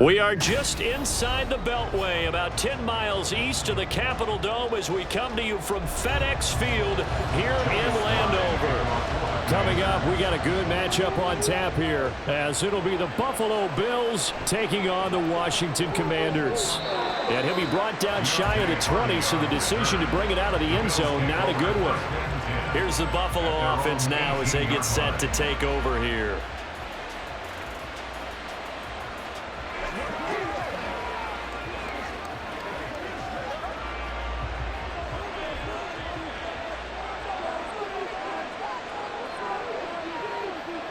We are just inside the Beltway, about 10 miles east of the Capitol Dome as we come to you from FedEx Field here in Landover. Coming up, we got a good matchup on tap here, as it'll be the Buffalo Bills taking on the Washington Commanders. And he'll be brought down shy of the 20, so the decision to bring it out of the end zone, not a good one. Here's the Buffalo offense now as they get set to take over here.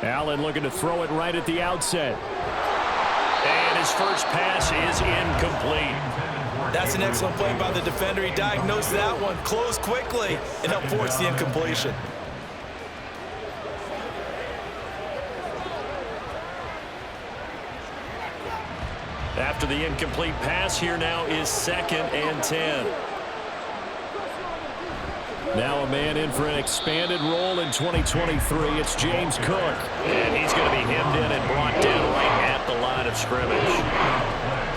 Allen looking to throw it right at the outset. And his first pass is incomplete. That's an excellent play by the defender. He diagnosed that one, closed quickly, and helped force the incompletion. After the incomplete pass, here now is 2nd and 10. Now a man in for an expanded role in 2023. It's James Cook. And he's going to be hemmed in and brought down right at the line of scrimmage.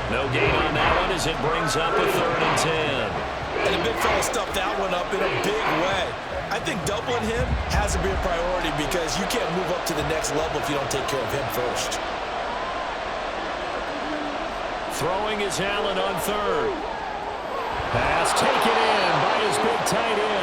No gain on that one as it brings up a 3rd and 10. And the big fella stuffed that one up in a big way. I think doubling him has to be a priority because you can't move up to the next level if you don't take care of him first. Throwing is Allen on 3rd. Pass taken in by his big tight end.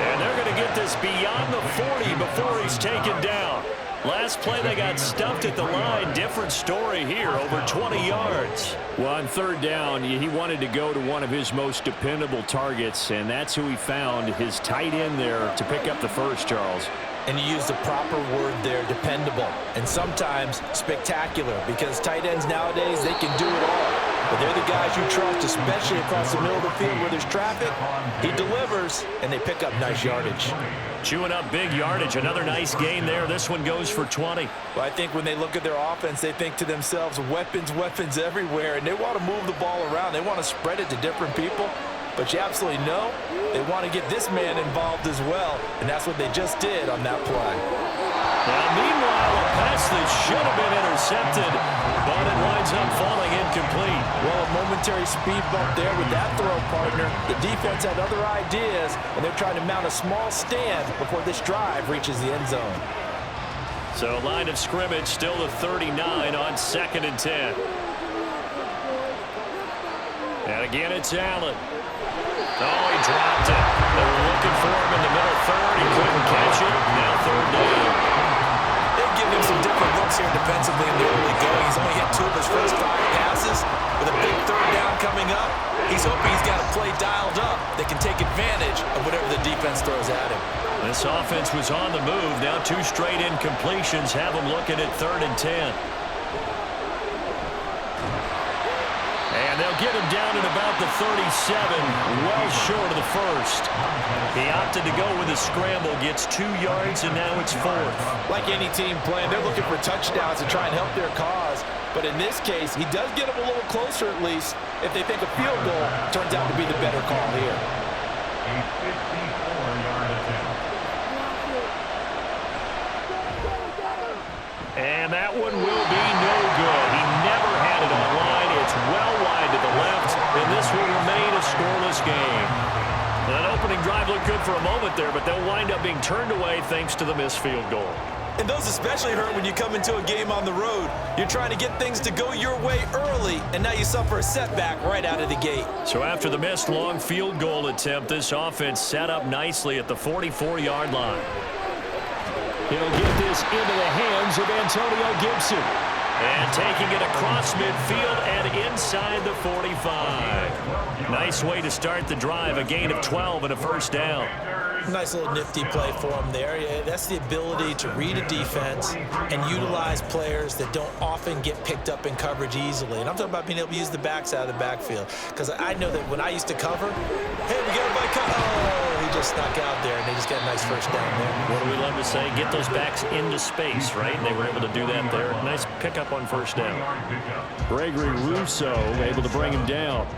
And they're going to get this beyond the 40 before he's taken down. Last play they got stuffed at the line. Different story here, over 20 yards. Well, on 3rd down, he wanted to go to one of his most dependable targets, and that's who he found, his tight end there to pick up the first, Charles. And you use the proper word there, dependable, and sometimes spectacular, because tight ends nowadays, they can do it all. But they're the guys you trust, especially across the middle of the field where there's traffic. He delivers, and they pick up nice yardage. Chewing up big yardage. Another nice gain there. This one goes for 20. Well, I think when they look at their offense, they think to themselves, weapons, weapons everywhere, and they want to move the ball around. They want to spread it to different people. But you absolutely know they want to get this man involved as well, and that's what they just did on that play. Now, meanwhile, a pass that should have been intercepted, but it winds up falling incomplete. Well, a momentary speed bump there with that throw, partner. The defense had other ideas, and they're trying to mount a small stand before this drive reaches the end zone. So, line of scrimmage still the 39 on 2nd and 10. And again, it's Allen. Oh, he dropped it. They were looking for him in the middle 3rd. He couldn't catch it. Now 3rd down. They've given him some different looks here defensively in the early going. He's only hit 2 of his first 5 passes. With a big 3rd down coming up, he's hoping he's got a play dialed up that can take advantage of whatever the defense throws at him. This offense was on the move. Now 2 straight incompletions have him looking at 3rd and 10. And they'll get him down at about the 37, well short of the 1st. He opted to go with a scramble, gets 2 yards, and now it's 4th. Like any team playing, they're looking for touchdowns to try and help their cause. But in this case, he does get them a little closer at least if they think a field goal turns out to be the better call here. And that one will be no good. He never had it on line. It's well wide to the left, and this will remain a scoreless game. That opening drive looked good for a moment there, but they'll wind up being turned away thanks to the missed field goal. And those especially hurt when you come into a game on the road. You're trying to get things to go your way early, and now you suffer a setback right out of the gate. So after the missed long field goal attempt, this offense set up nicely at the 44-yard line. He'll get this into the hands of Antonio Gibson. And taking it across midfield and inside the 45. Nice way to start the drive, a gain of 12 and a 1st down. Nice little nifty play for him there. Yeah, that's the ability to read a defense and utilize players that don't often get picked up in coverage easily. And I'm talking about being able to use the backs out of the backfield. Because I know that when I used to cover, hey, we got everybody cover. Oh, he just snuck out there, and they just got a nice 1st down there. What do we love to say? Get those backs into space, right? And they were able to do that there. Nice pickup on 1st down. Gregory Rousseau able to bring him down.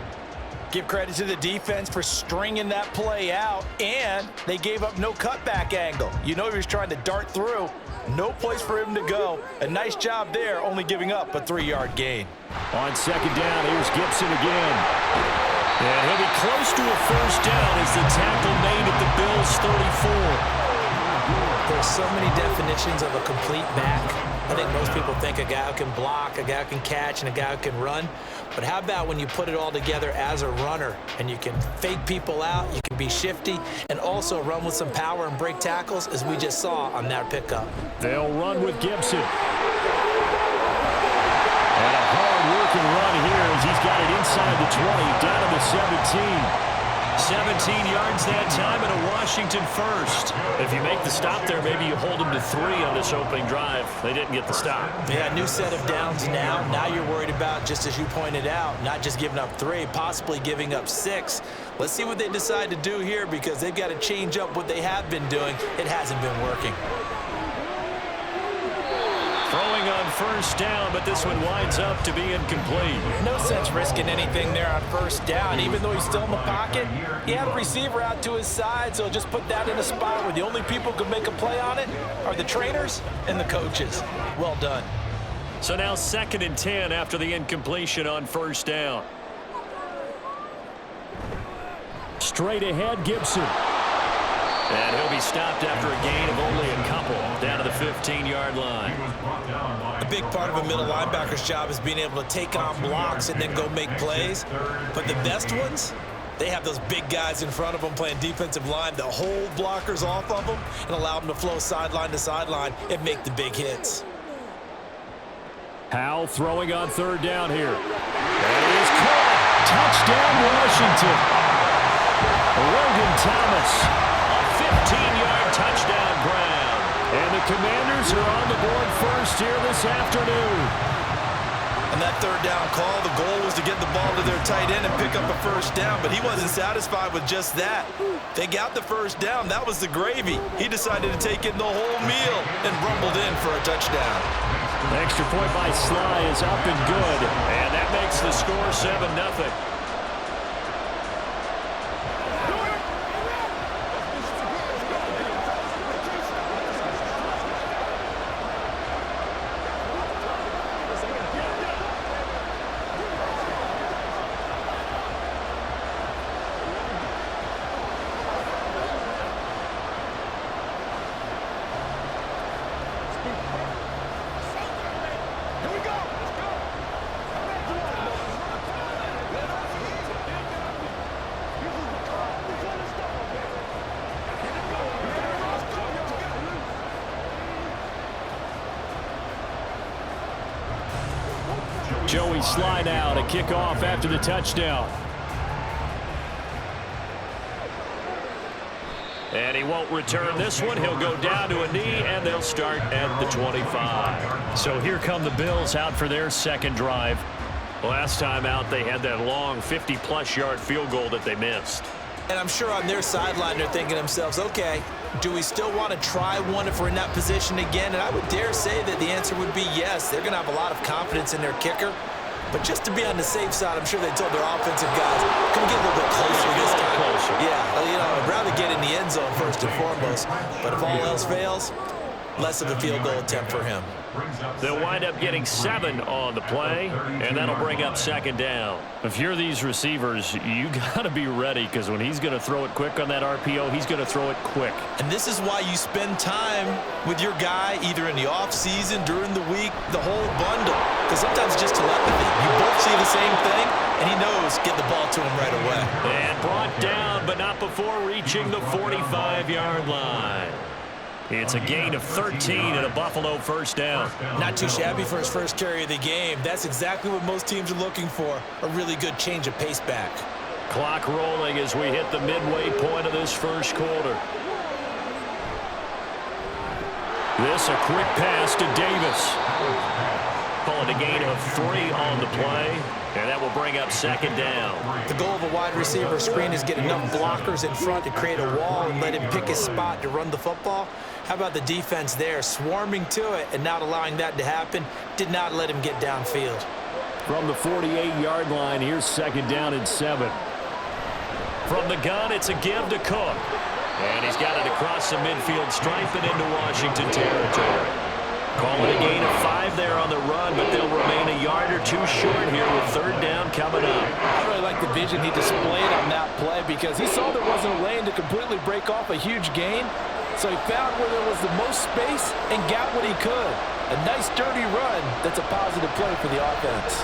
Give credit to the defense for stringing that play out, and they gave up no cutback angle. You know he was trying to dart through, No place for him to go. A nice job there, only giving up a 3-yard gain. On second down, here's Gibson again. And he'll be close to a first down as the tackle made at the Bills' 34. There's so many definitions of a complete back. I think most people think a guy who can block, a guy who can catch, and a guy who can run. But how about when you put it all together as a runner and you can fake people out, you can be shifty, and also run with some power and break tackles, as we just saw on that pickup. They'll run with Gibson. And a hard-working run here as he's got it inside the 20, down to the 17. 17 yards that time and a Washington first. If you make the stop there, maybe you hold them to 3 on this opening drive. They didn't get the stop. Yeah, new set of downs now. Now you're worried about, just as you pointed out, not just giving up 3, possibly giving up 6. Let's see what they decide to do here, because they've got to change up what they have been doing. It hasn't been working. Throwing on first down, but this one winds up to be incomplete. No sense risking anything there on first down. Even though he's still in the pocket, he had a receiver out to his side, so just put that in a spot where the only people who can make a play on it are the trainers and the coaches. Well done. So now 2nd and 10 after the incompletion on first down. Straight ahead, Gibson. And he'll be stopped after a gain of only a couple, down to the 15-yard line. A big part of a middle linebacker's job is being able to take on blocks and then go make plays. But the best ones, they have those big guys in front of them playing defensive line that hold blockers off of them and allow them to flow sideline to sideline and make the big hits. Howell throwing on 3rd down here. And it is caught. Touchdown, Washington. Logan Thomas. 15-yard touchdown grab. And the Commanders are on the board first here this afternoon. And that 3rd down call, the goal was to get the ball to their tight end and pick up a first down, but he wasn't satisfied with just that. They got the first down. That was the gravy. He decided to take in the whole meal and rumbled in for a touchdown. The extra point by Sly is up and good, and that makes the score 7-0. Joey Sly now to kick off after the touchdown. And he won't return this one. He'll go down to a knee, and they'll start at the 25. So here come the Bills out for their 2nd drive. Last time out, they had that long 50-plus yard field goal that they missed. And I'm sure on their sideline they're thinking to themselves, okay, do we still want to try one if we're in that position again? And I would dare say that the answer would be yes. They're going to have a lot of confidence in their kicker. But just to be on the safe side, I'm sure they told their offensive guys, come get a little bit closer this time. Yeah, you know, I'd rather get in the end zone first and foremost. But if all else fails, less of a field goal attempt for him. They'll wind up getting 7 on the play, and that'll bring up 2nd down. If you're these receivers, you got to be ready, because when he's going to throw it quick on that RPO, he's going to throw it quick. And this is why you spend time with your guy either in the offseason, during the week, the whole bundle. Because sometimes just telepathy. You both see the same thing, and he knows get the ball to him right away. And brought down, but not before reaching the 45-yard line. It's a gain of 13 and a Buffalo first down. Not too shabby for his first carry of the game. That's exactly what most teams are looking for, a really good change of pace back. Clock rolling as we hit the midway point of this first quarter. This a quick pass to Davis. Calling a gain of 3 on the play, and that will bring up 2nd down. The goal of a wide receiver screen is get enough blockers in front to create a wall and let him pick his spot to run the football. How about the defense there, swarming to it and not allowing that to happen? Did not let him get downfield. From the 48-yard line, here's 2nd down and 7. From the gun, it's a give to Cook. And he's got it across the midfield stripe and into Washington territory. Call it a gain of 5 there on the run, but they'll remain a yard or 2 short here with third down coming up. I really like the vision he displayed on that play because he saw there wasn't a lane to completely break off a huge gain. So he found where there was the most space and got what he could. A nice, dirty run that's a positive play for the offense.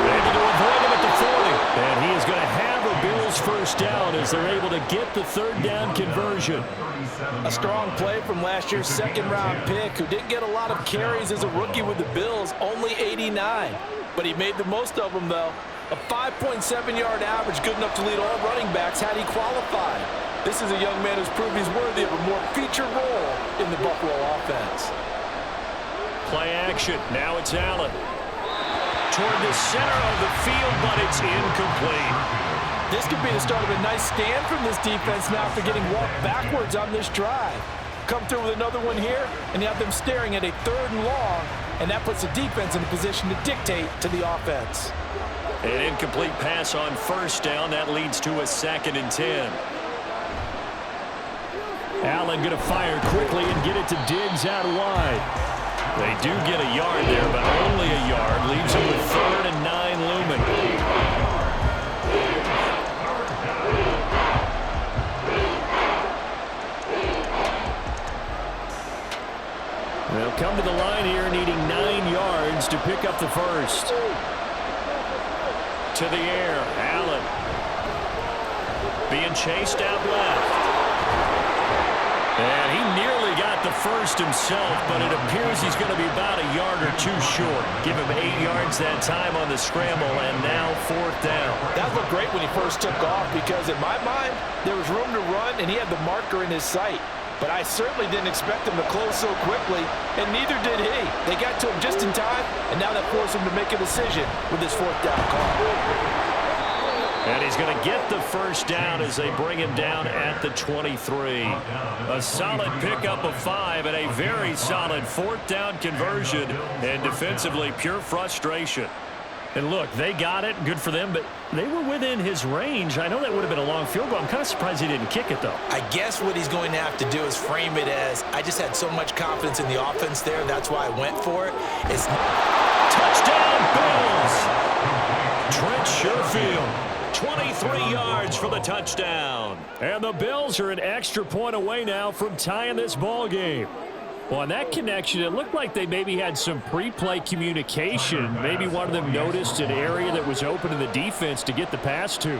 Able to avoid him at the 40. And he is going to have a Bills first down as they're able to get the third down conversion. A strong play from last year's second-round pick who didn't get a lot of carries as a rookie with the Bills, only 89. But he made the most of them, though. A 5.7-yard average, good enough to lead all running backs had he qualified. This is a young man who's proved he's worthy of a more featured role in the Buffalo offense. Play action. Now it's Allen. Toward the center of the field, but it's incomplete. This could be the start of a nice stand from this defense now after getting walked backwards on this drive. Come through with another one here, and you have them staring at a 3rd and long, and that puts the defense in a position to dictate to the offense. An incomplete pass on first down. That leads to a 2nd and 10. Allen going to fire quickly and get it to Diggs out wide. They do get a yard there, but only a yard. Leaves them with 3rd and 9 looming. They'll come to the line here needing 9 yards to pick up the first. To the air, Allen. Being chased out left. And he nearly got the first himself, but it appears he's going to be about a yard or 2 short. Give him 8 yards that time on the scramble, and now 4th down. That looked great when he first took off because in my mind, there was room to run, and he had the marker in his sight. But I certainly didn't expect him to close so quickly, and neither did he. They got to him just in time, and now that forced him to make a decision with his 4th down call. And he's going to get the first down as they bring him down at the 23. A solid pickup of 5 and a very solid 4th down conversion. And defensively, pure frustration. And look, they got it. Good for them, but they were within his range. I know that would have been a long field goal. I'm kind of surprised he didn't kick it, though. I guess what he's going to have to do is frame it as, I just had so much confidence in the offense there. That's why I went for it. It's touchdown, Bills! Trent Sherfield. 23 yards for the touchdown. And the Bills are an extra point away now from tying this ball game. Well, on that connection, it looked like they maybe had some pre-play communication. Maybe one of them noticed an area that was open in the defense to get the pass to.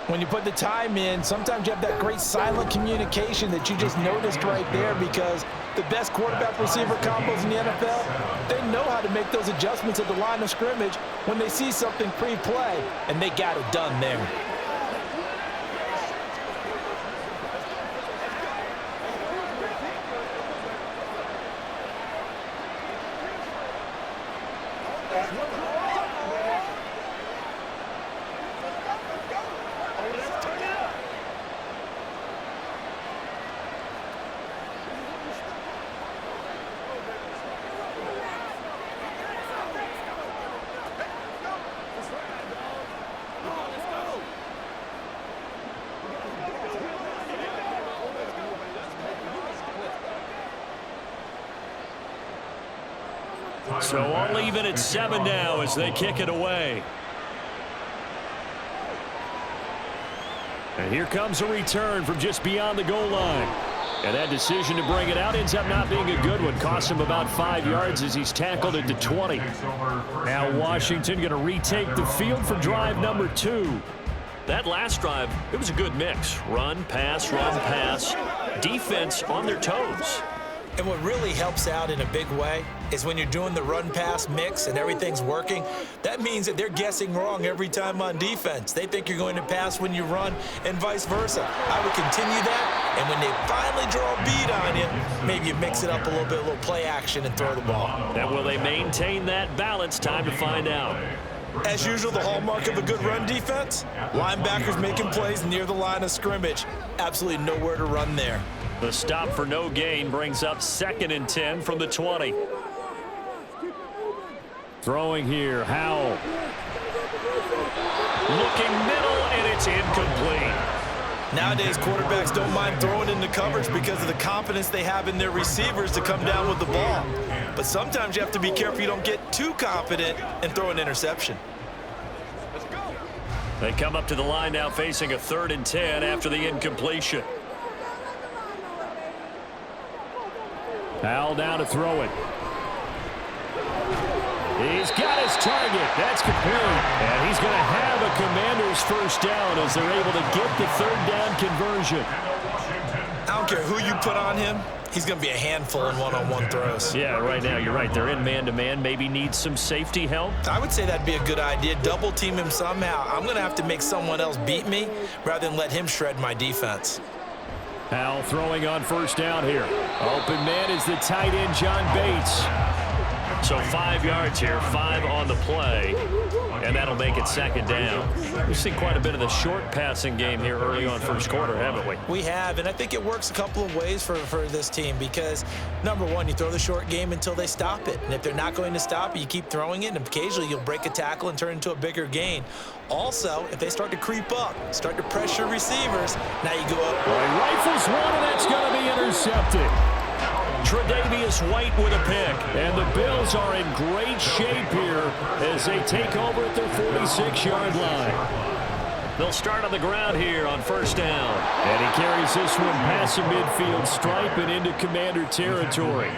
When you put the time in, sometimes you have that great silent communication that you just noticed right there because the best quarterback-receiver combos in the NFL, they know how to make those adjustments at the line of scrimmage when they see something pre-play, and they got it done there. So all even at 7 now as they kick it away. And here comes a return from just beyond the goal line. And that decision to bring it out ends up not being a good one. Cost him about 5 yards as he's tackled at the 20. Now Washington going to retake the field for drive number 2. That last drive, it was a good mix. Run, pass, defense on their toes. And what really helps out in a big way is when you're doing the run-pass mix and everything's working, that means that they're guessing wrong every time on defense. They think you're going to pass when you run and vice versa. I would continue that, and when they finally draw a bead on you, maybe you mix it up a little play action and throw the ball. And will they maintain that balance? Time to find out. As usual, the hallmark of a good run defense, linebackers making plays near the line of scrimmage. Absolutely nowhere to run there. The stop for no gain brings up 2nd and 10 from the 20. Throwing here, Howell. Looking middle, and it's incomplete. Nowadays, quarterbacks don't mind throwing into coverage because of the confidence they have in their receivers to come down with the ball. But sometimes you have to be careful you don't get too confident and throw an interception. They come up to the line now facing a 3rd and 10 after the incompletion. Al down to throw it. He's got his target. That's complete. And he's going to have a Commanders first down as they're able to get the 3rd down conversion. I don't care who you put on him. He's going to be a handful in one-on-one throws. Yeah, right now you're right. They're in man-to-man. Maybe need some safety help. I would say that'd be a good idea. Double team him somehow. I'm going to have to make someone else beat me rather than let him shred my defense. Al throwing on first down here. Open man is the tight end, John Bates. So 5 yards here, 5 on the play, and that'll make it 2nd down. We've seen quite a bit of the short passing game here early on first quarter, haven't we? We have, and I think it works a couple of ways for this team because, number one, you throw the short game until they stop it. And if they're not going to stop it, you keep throwing it, and occasionally you'll break a tackle and turn into a bigger gain. Also, if they start to creep up, start to pressure receivers, now you go up. Well, he rifles one, and that's going to be intercepted. Tre'Davious White with a pick. And the Bills are in great shape here as they take over at their 46-yard line. They'll start on the ground here on first down. And he carries this one past the midfield stripe and into Commander territory.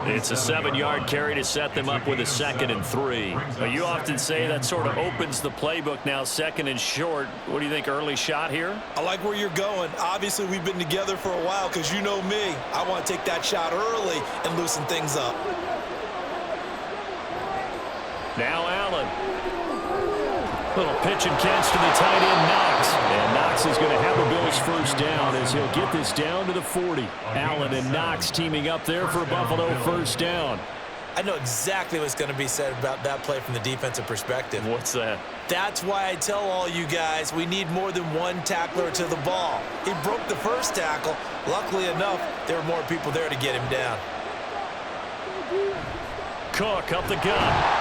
It's a 7-yard carry to set them up with a 2nd and 3. Now, you often say that sort of opens the playbook now, 2nd and short. What do you think, early shot here? I like where you're going. Obviously, we've been together for a while because you know me. I want to take that shot early and loosen things up. Now Allen. Little pitch and catch to the tight end, Knox. And Knox is going to have the Bills first down as he'll get this down to the 40. Allen and Knox teaming up there for a Buffalo first down. I know exactly what's going to be said about that play from the defensive perspective. What's that? That's why I tell all you guys we need more than one tackler to the ball. He broke the first tackle. Luckily enough, there were more people there to get him down. Cook up the gut.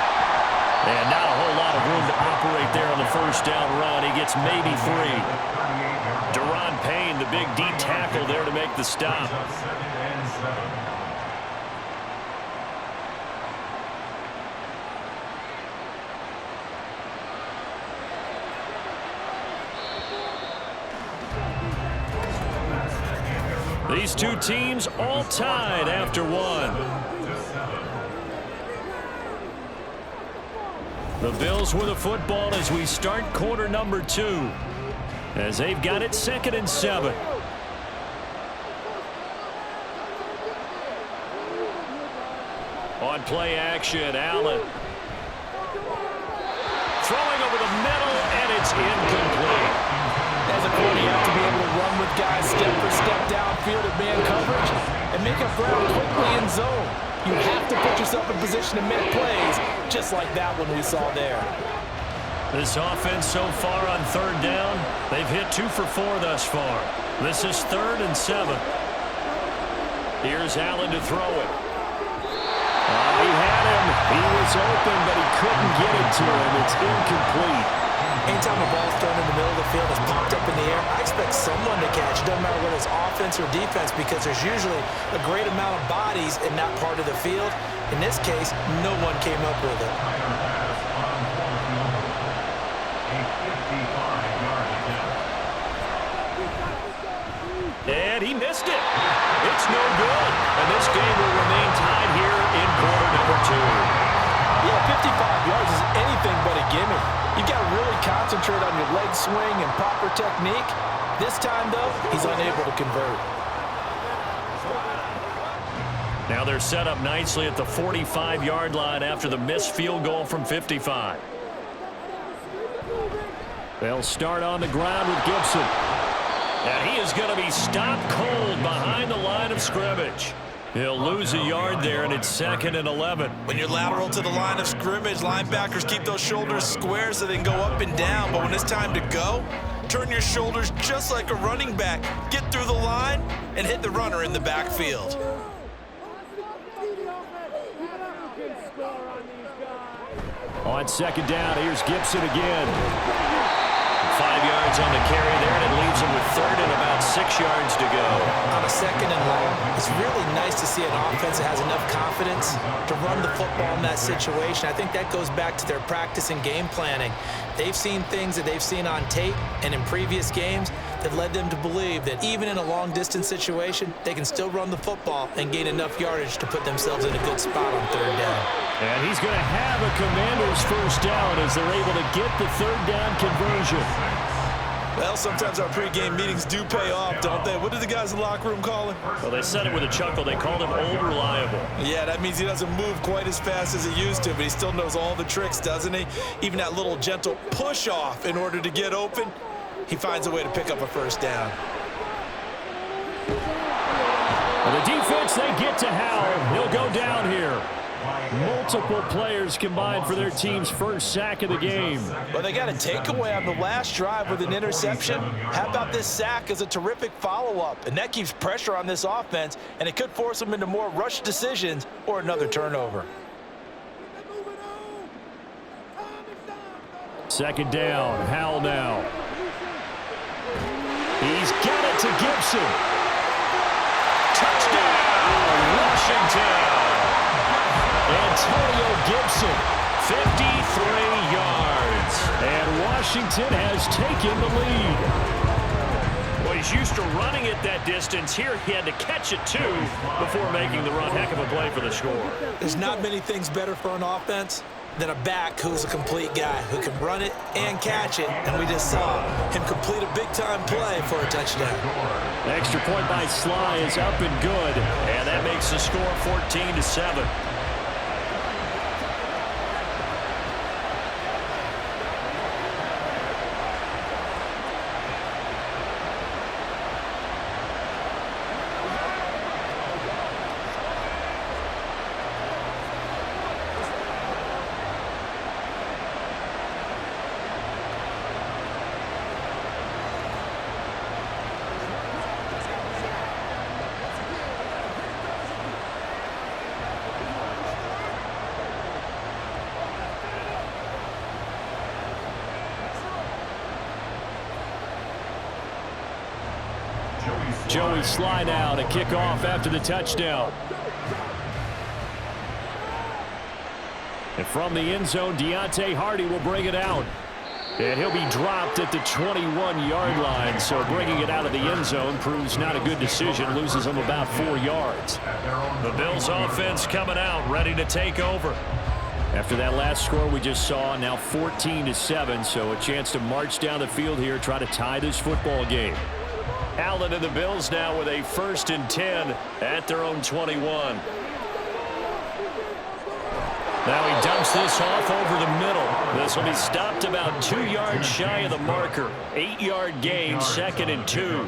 And not a whole lot of room to operate there on the first down run. He gets maybe 3. Deron Payne, the big D tackle there to make the stop. These two teams all tied after one. The Bills with a football as we start quarter number 2. As they've got it 2nd and 7. On play action, Allen. Throwing over the middle, and it's incomplete. As a corner, you have to be able to run with guys step for step downfield at man coverage and make up ground quickly in zone. You have to put yourself in position to make plays, just like that one we saw there. This offense so far on 3rd down, they've hit 2 for 4 thus far. This is 3rd and 7. Here's Allen to throw it. He had him. He was open, but he couldn't get it to him. It's incomplete. Anytime a ball's thrown in the middle of the field, it's popped up in the air, I expect someone to catch. It doesn't matter whether it's offense or defense because there's usually a great amount of bodies in that part of the field. In this case, no one came up with it. And he missed it. It's no good. And this game will remain tied here in quarter number 2. Yeah, 55 yards is anything but a gimme. You got to really concentrate on your leg swing and proper technique. This time, though, he's unable to convert. Now they're set up nicely at the 45-yard line after the missed field goal from 55. They'll start on the ground with Gibson. And he is going to be stopped cold behind the line of scrimmage. He'll lose a yard there, and it's 2nd and 11. When you're lateral to the line of scrimmage, linebackers keep those shoulders square so they can go up and down. But when it's time to go, turn your shoulders just like a running back. Get through the line and hit the runner in the backfield. On 2nd down, here's Gibson again. 5 yards on the carry there, and it leaves him with third and about 6 yards to go. On a second and long, it's really nice to see an offense that has enough confidence to run the football in that situation. I think that goes back to their practice and game planning. They've seen things that they've seen on tape and in previous games that led them to believe that even in a long-distance situation, they can still run the football and gain enough yardage to put themselves in a good spot on third down. And he's going to have a Commanders first down as they're able to get the third down conversion. Well, sometimes our pregame meetings do pay off, don't they? What do the guys in the locker room call him? Well, they said it with a chuckle. They called him old reliable. Yeah, that means he doesn't move quite as fast as he used to, but he still knows all the tricks, doesn't he? Even that little gentle push-off in order to get open, he finds a way to pick up a first down. Well, the defense, they get to Howell. He'll go down here. Multiple players combined for their team's first sack of the game. Well, they got a takeaway on the last drive with an interception. How about this sack as a terrific follow-up? And that keeps pressure on this offense, and it could force them into more rush decisions or another turnover. Second down, Howell now. He's got it to Gibson. Touchdown, Washington. Antonio Gibson, 53 yards. And Washington has taken the lead. Well, he's used to running it that distance. Here he had to catch it, too, before making the run. Heck of a play for the score. There's not many things better for an offense than a back who's a complete guy, who can run it and catch it. And we just saw him complete a big-time play for a touchdown. Extra point by Sly is up and good. And that makes the score 14-7. Joey Sly now to kick off after the touchdown. And from the end zone, Deontay Hardy will bring it out. And he'll be dropped at the 21-yard line. So bringing it out of the end zone proves not a good decision. Loses him about 4 yards. The Bills offense coming out, ready to take over. After that last score we just saw, now 14-7. So a chance to march down the field here, try to tie this football game. Allen and the Bills now with a 1st and 10 at their own 21. Now he dumps this off over the middle. This will be stopped about 2 yards shy of the marker. 8-yard gain, 2nd and 2.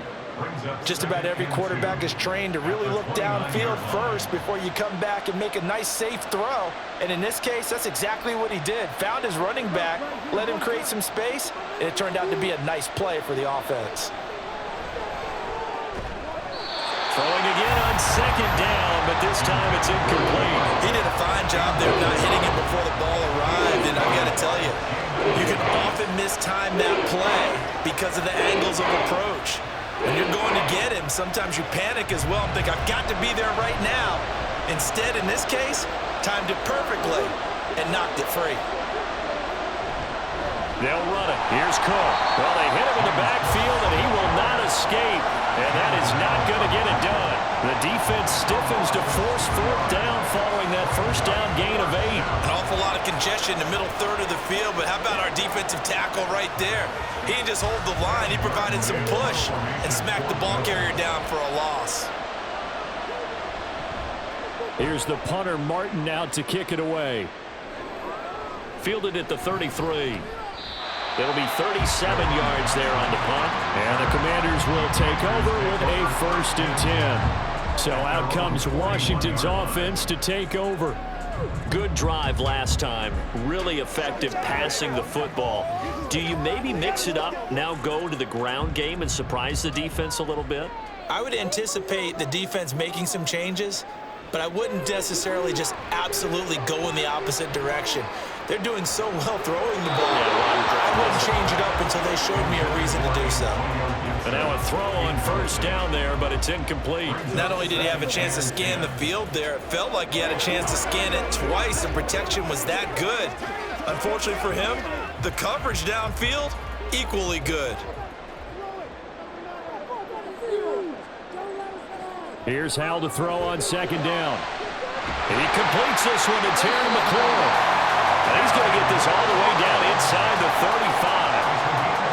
Just about every quarterback is trained to really look downfield first before you come back and make a nice, safe throw. And in this case, that's exactly what he did. Found his running back, let him create some space, and it turned out to be a nice play for the offense. Throwing again on 2nd down, but this time it's incomplete. He did a fine job there of not hitting it before the ball arrived, and I've got to tell you, you can often mistime that play because of the angles of approach. When you're going to get him, sometimes you panic as well and think, I've got to be there right now. Instead, in this case, timed it perfectly and knocked it free. They'll run it. Here's Cook. Well, they hit him in the backfield, and he will not escape. And that is not going to get it done. The defense stiffens to force 4th down following that 1st down gain of 8. An awful lot of congestion in the middle third of the field, but how about our defensive tackle right there? He didn't just hold the line. He provided some push and smacked the ball carrier down for a loss. Here's the punter, Martin, out to kick it away. Fielded at the 33. It'll be 37 yards there on the punt. And the Commanders will take over with a 1st and 10. So out comes Washington's offense to take over. Good drive last time. Really effective passing the football. Do you maybe mix it up, now go to the ground game and surprise the defense a little bit? I would anticipate the defense making some changes, but I wouldn't necessarily just absolutely go in the opposite direction. They're doing so well throwing the ball. I wouldn't change it up until they showed me a reason to do so. And now a throw on first down there, but it's incomplete. Not only did he have a chance to scan the field there, it felt like he had a chance to scan it twice. The protection was that good. Unfortunately for him, the coverage downfield, equally good. Here's Hal to throw on second down. And he completes this one to Terry McLaurin. And he's going to get this all the way down inside the 35.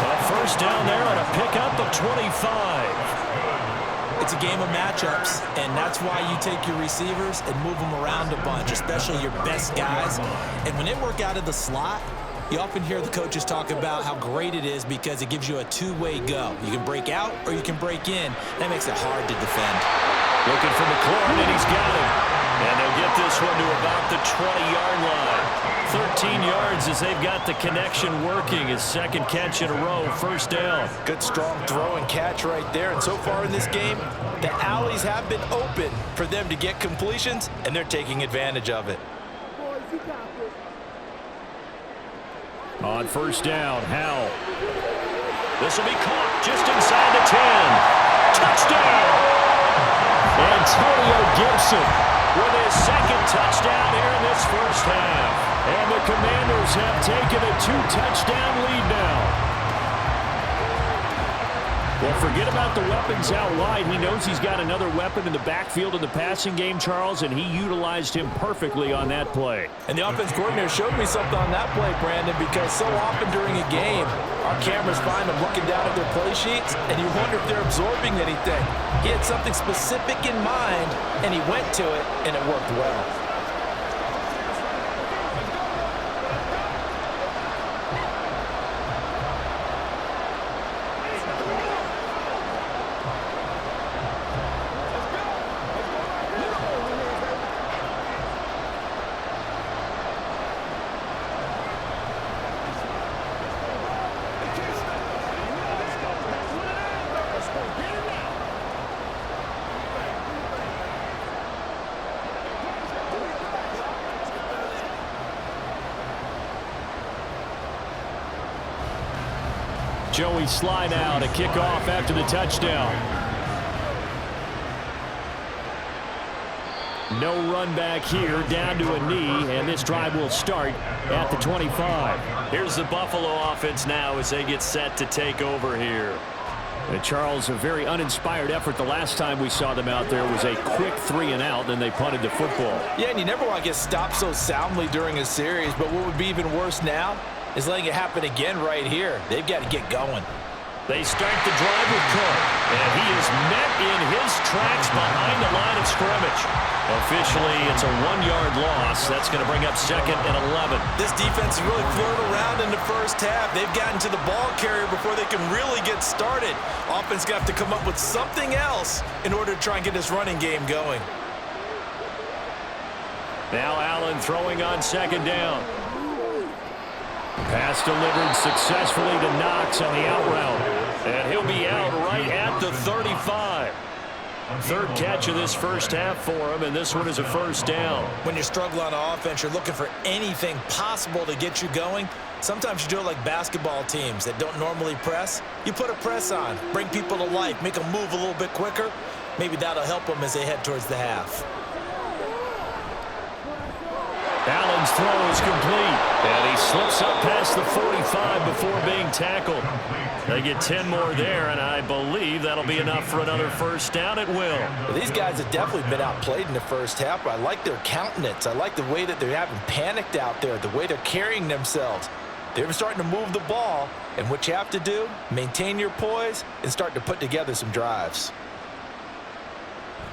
A first down there on a pickup of 25. It's a game of matchups, and that's why you take your receivers and move them around a bunch, especially your best guys. And when they work out of the slot, you often hear the coaches talk about how great it is because it gives you a two-way go. You can break out or you can break in. That makes it hard to defend. Looking for McLaurin, and he's got him. And they'll get this one to about the 20-yard line. 13 yards as they've got the connection working. His second catch in a row, first down. Good, strong throw and catch right there. And so far in this game, the alleys have been open for them to get completions, and they're taking advantage of it. On first down, Howell. This will be caught just inside the 10. Touchdown! Antonio Gibson with his second touchdown here in this first half. And the Commanders have taken a 2-touchdown lead now. Well, forget about the weapons out wide. He knows he's got another weapon in the backfield in the passing game, Charles, and he utilized him perfectly on that play. And the offense coordinator showed me something on that play, Brandon, because so often during a game, our cameras find them looking down at their play sheets, and you wonder if they're absorbing anything. He had something specific in mind, and he went to it, and it worked well. Joey Sly now to kick off after the touchdown. No run back here, down to a knee, and this drive will start at the 25. Here's the Buffalo offense now as they get set to take over here. And Charles, a very uninspired effort the last time we saw them out there was a quick 3-and-out, then they punted the football. Yeah, and you never want to get stopped so soundly during a series, but what would be even worse now is letting it happen again right here. They've got to get going. They start the drive with Cook, and he is met in his tracks behind the line of scrimmage. Officially, it's a 1-yard loss. That's going to bring up second and 11. This defense has really floated around in the first half. They've gotten to the ball carrier before they can really get started. Offense got to come up with something else in order to try and get this running game going. Now Allen throwing on second down. Pass delivered successfully to Knox on the out route. And he'll be out right at the 35. Third catch of this first half for him, and this one is a first down. When you struggle on offense, you're looking for anything possible to get you going. Sometimes you do it like basketball teams that don't normally press. You put a press on, bring people to life, make them move a little bit quicker. Maybe that'll help them as they head towards the half. Allen's throw is complete, and he slips up past the 45 before being tackled. They get 10 more there, and I believe that'll be enough for another first down. It will. Well, these guys have definitely been outplayed in the first half, but I like their countenance. I like the way that they're having panicked out there, the way they're carrying themselves. They're starting to move the ball, and what you have to do, maintain your poise and start to put together some drives.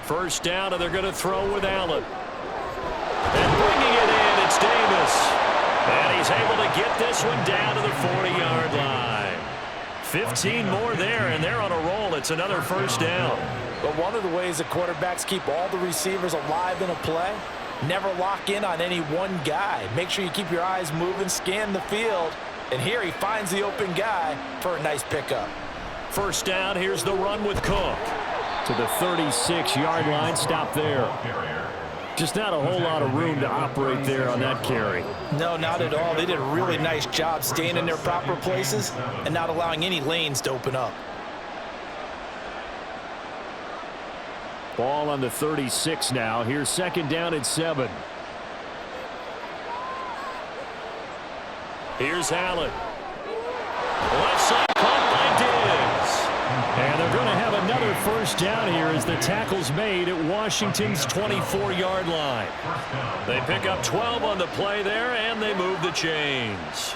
First down, and they're going to throw with Allen. And bringing it in, it's Davis. And he's able to get this one down to the 40-yard line. 15 more there, and they're on a roll. It's another first down. But one of the ways that quarterbacks keep all the receivers alive in a play, never lock in on any one guy. Make sure you keep your eyes moving, scan the field. And here he finds the open guy for a nice pickup. First down, here's the run with Cook. To the 36-yard line, stop there. Just not a whole lot of room to operate there on that carry. No, not at all. They did a really nice job staying in their proper places and not allowing any lanes to open up. Ball on the 36 now. Here's second down at 7. Here's Allen. Left side caught by Diggs. And they're going to have another first down here as the tackle's made at Washington's 24-yard line. They pick up 12 on the play there, and they move the chains.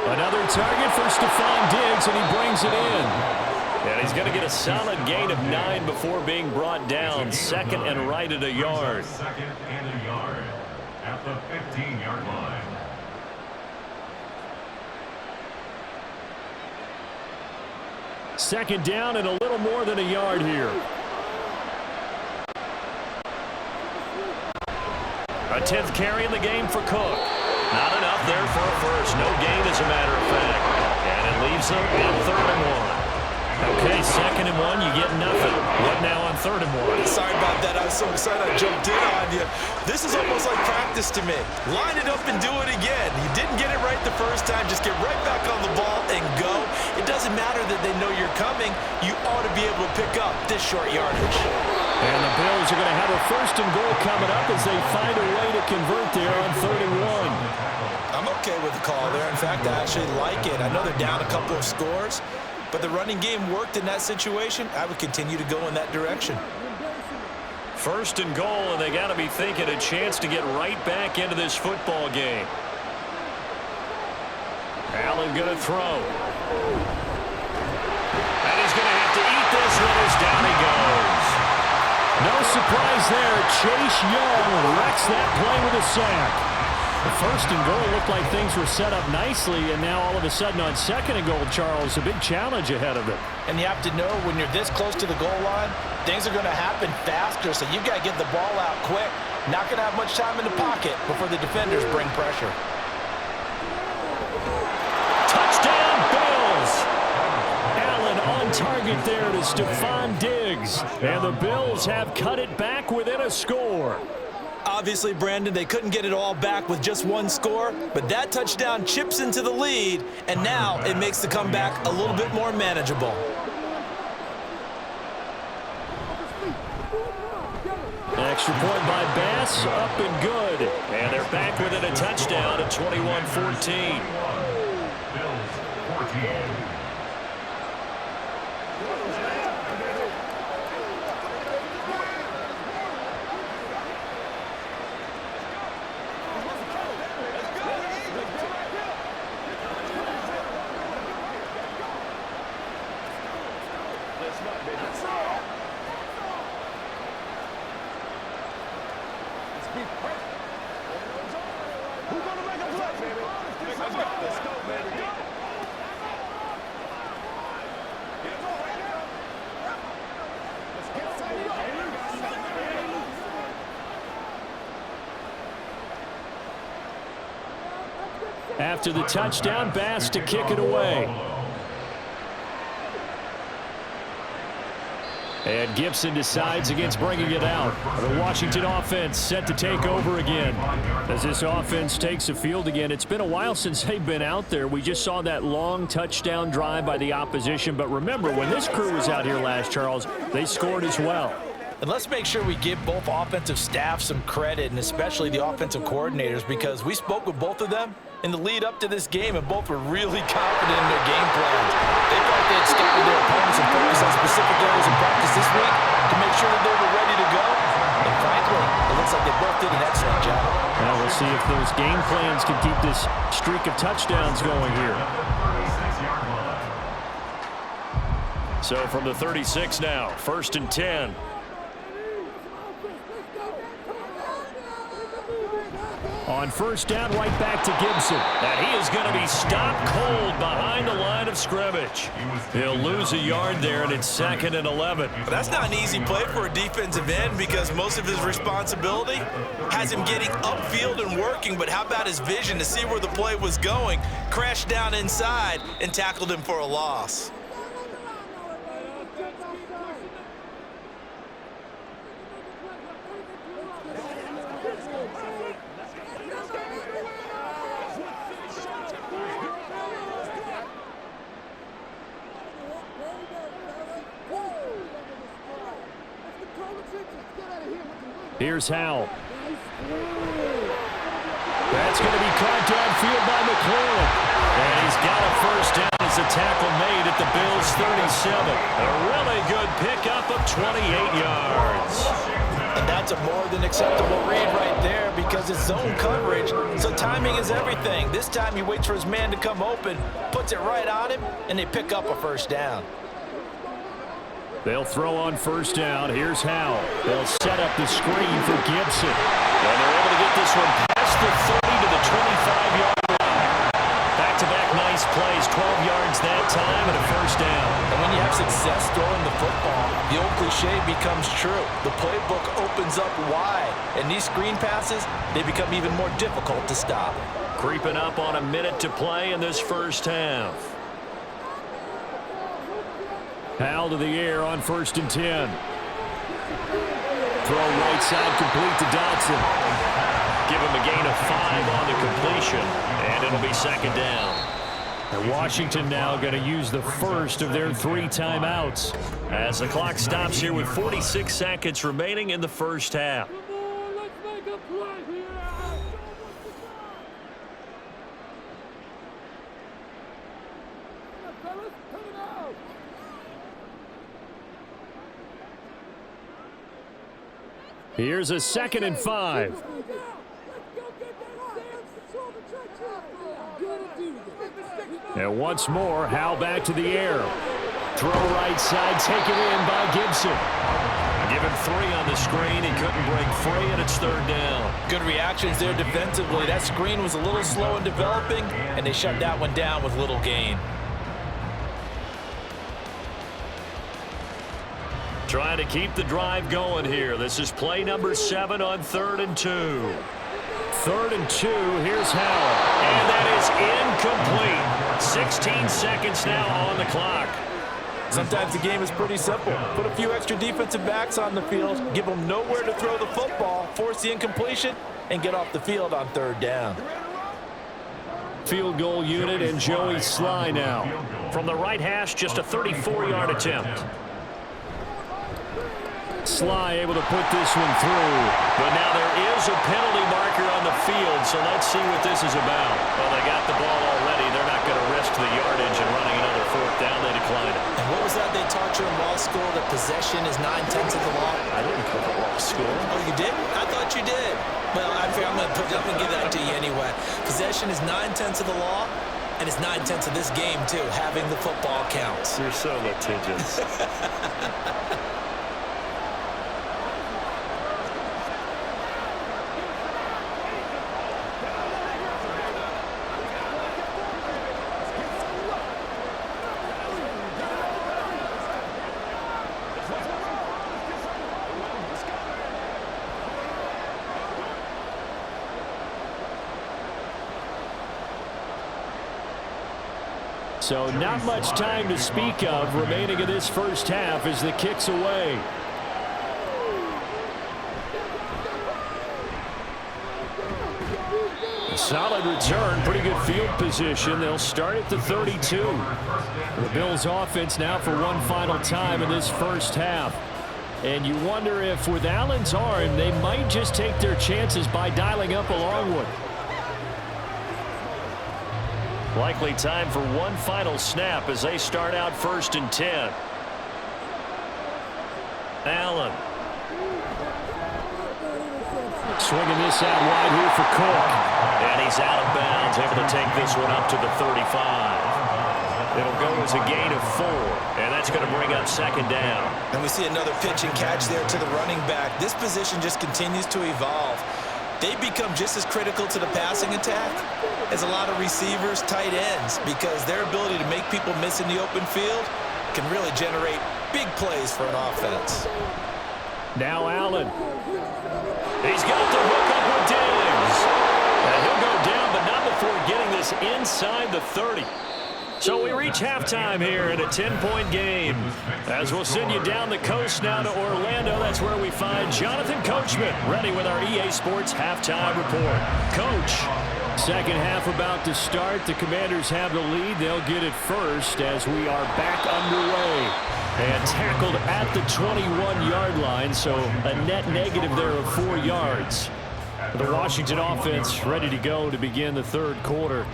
Another target for Stephon Diggs, and he brings it in. And he's going to get a solid gain of 9 before being brought down. Second and right at a yard. Second and a yard at the 15-yard line. Second down and a little more than a yard here. A 10th carry in the game for Cook. Not enough there for a first. No gain, as a matter of fact. And it leaves them in 3rd and 1. Okay, 2nd and 1, you get nothing. What now on 3rd and 1? Sorry about that. I was so excited I jumped in on you. This is almost like practice to me. Line it up and do it again. You didn't get it right the first time. Just get right back on the ball and go. It doesn't matter that they know you're coming. You ought to be able to pick up this short yardage. And the Bills are going to have a 1st and goal coming up as they find a way to convert there on 3rd and 1. I'm okay with the call there. In fact, I actually like it. I know they're down a couple of scores, but the running game worked in that situation. I would continue to go in that direction. 1st and goal, and they got to be thinking a chance to get right back into this football game. Allen going to throw. And he's going to have to eat this one as down he goes. No surprise there. Chase Young wrecks that play with a sack. The 1st and goal looked like things were set up nicely, and now all of a sudden on 2nd and goal, Charles, a big challenge ahead of them. And you have to know when you're this close to the goal line, things are going to happen faster, so you've got to get the ball out quick. Not going to have much time in the pocket before the defenders bring pressure. Touchdown, Bills! Allen on target there to Stephon Diggs. And the Bills have cut it back within a score. Obviously, Brandon, they couldn't get it all back with just one score, but that touchdown chips into the lead, and now it makes the comeback a little bit more manageable. Extra point by Bass, up and good. And they're back within a touchdown at 21-14. Bills 14. After the touchdown, Bass to kick it away. And Gibson decides against bringing it out. The Washington offense set to take over again. As this offense takes the field again, it's been a while since they've been out there. We just saw that long touchdown drive by the opposition. But remember, when this crew was out here last, Charles, they scored as well. And let's make sure we give both offensive staff some credit, and especially the offensive coordinators, because we spoke with both of them in the lead up to this game, and both were really confident in their game plans. They felt they had scouted their opponents and focused on specific areas in practice this week to make sure that they were ready to go. And frankly, it looks like they both did an excellent job. Now we'll see if those game plans can keep this streak of touchdowns going here. So from the 36 now, 1st and 10. On first down, right back to Gibson. And he is going to be stopped cold behind the line of scrimmage. He'll lose a yard there, and it's 2nd and 11. But that's not an easy play for a defensive end because most of his responsibility has him getting upfield and working, but how about his vision to see where the play was going, crashed down inside, and tackled him for a loss. Here's Howell. That's going to be caught downfield by McLaurin. And he's got a first down as a tackle made at the Bills' 37. A really good pickup of 28 yards. And that's a more than acceptable read right there because it's zone coverage, so timing is everything. This time he waits for his man to come open, puts it right on him, and they pick up a first down. They'll throw on first down. Here's Howell. They'll set up the screen for Gibson. And they're able to get this one past the 30 to the 25-yard line. Back-to-back nice plays, 12 yards that time, and a first down. And when you have success throwing the football, the old cliche becomes true. The playbook opens up wide, and these screen passes, they become even more difficult to stop. Creeping up on a minute to play in this first half. Howell to the air on 1st and 10. Throw right side complete to Dodson. Give him a gain of 5 on the completion, and it'll be 2nd down. And Washington now going to use the first of their 3 timeouts as the clock stops here with 46 seconds remaining in the first half. Here's a 2nd and 5. And once more, Howell back to the air. Throw right side, taken in by Gibson. Give him 3 on the screen. He couldn't break free, and it's 3rd down. Good reactions there defensively. That screen was a little slow in developing, and they shut that one down with little gain. Trying to keep the drive going here. This is play number 7 on 3rd and 2. 3rd and 2, here's Howell. And that is incomplete. 16 seconds now on the clock. Sometimes the game is pretty simple. Put a few extra defensive backs on the field, give them nowhere to throw the football, force the incompletion, and get off the field on 3rd down. Field goal unit and Joey Sly now. From the right hash, just a 34-yard attempt. Sly able to put this one through. But now there is a penalty marker on the field, so let's see what this is about. Well, they got the ball already. They're not going to risk the yardage and running another 4th down. They decline it. And what was that they taught you in law school, that possession is 9/10 of the law? I didn't cover law school. Oh, you did? I thought you did. Well, I'm going to give that to you anyway. Possession is 9/10 of the law, and it's 9/10 of this game, too. Having the football counts. You're so litigious. So not much time to speak of remaining in this first half as the kick's away. A solid return, pretty good field position. They'll start at the 32. The Bills offense now for one final time in this first half. And you wonder if with Allen's arm, they might just take their chances by dialing up a long one. Likely time for one final snap as they start out 1st and 10. Allen. Swinging this out wide here for Cook. And he's out of bounds, able to take this one up to the 35. It'll go as a gain of 4, and that's going to bring up 2nd down. And we see another pitch and catch there to the running back. This position just continues to evolve. they become just as critical to the passing attack as a lot of receivers, tight ends, because their ability to make people miss in the open field can really generate big plays for an offense. Now Allen. He's got the hook up with Diggs. And he'll go down, but not before getting this inside the 30. So we reach halftime here in a 10-point game. As we'll send you down the coast now to Orlando, that's where we find Jonathan Coachman ready with our EA Sports halftime report. Coach, second half about to start. The Commanders have the lead. They'll get it first as we are back underway. And tackled at the 21-yard line, so a net negative there of 4 yards. The Washington offense ready to go to begin the third quarter.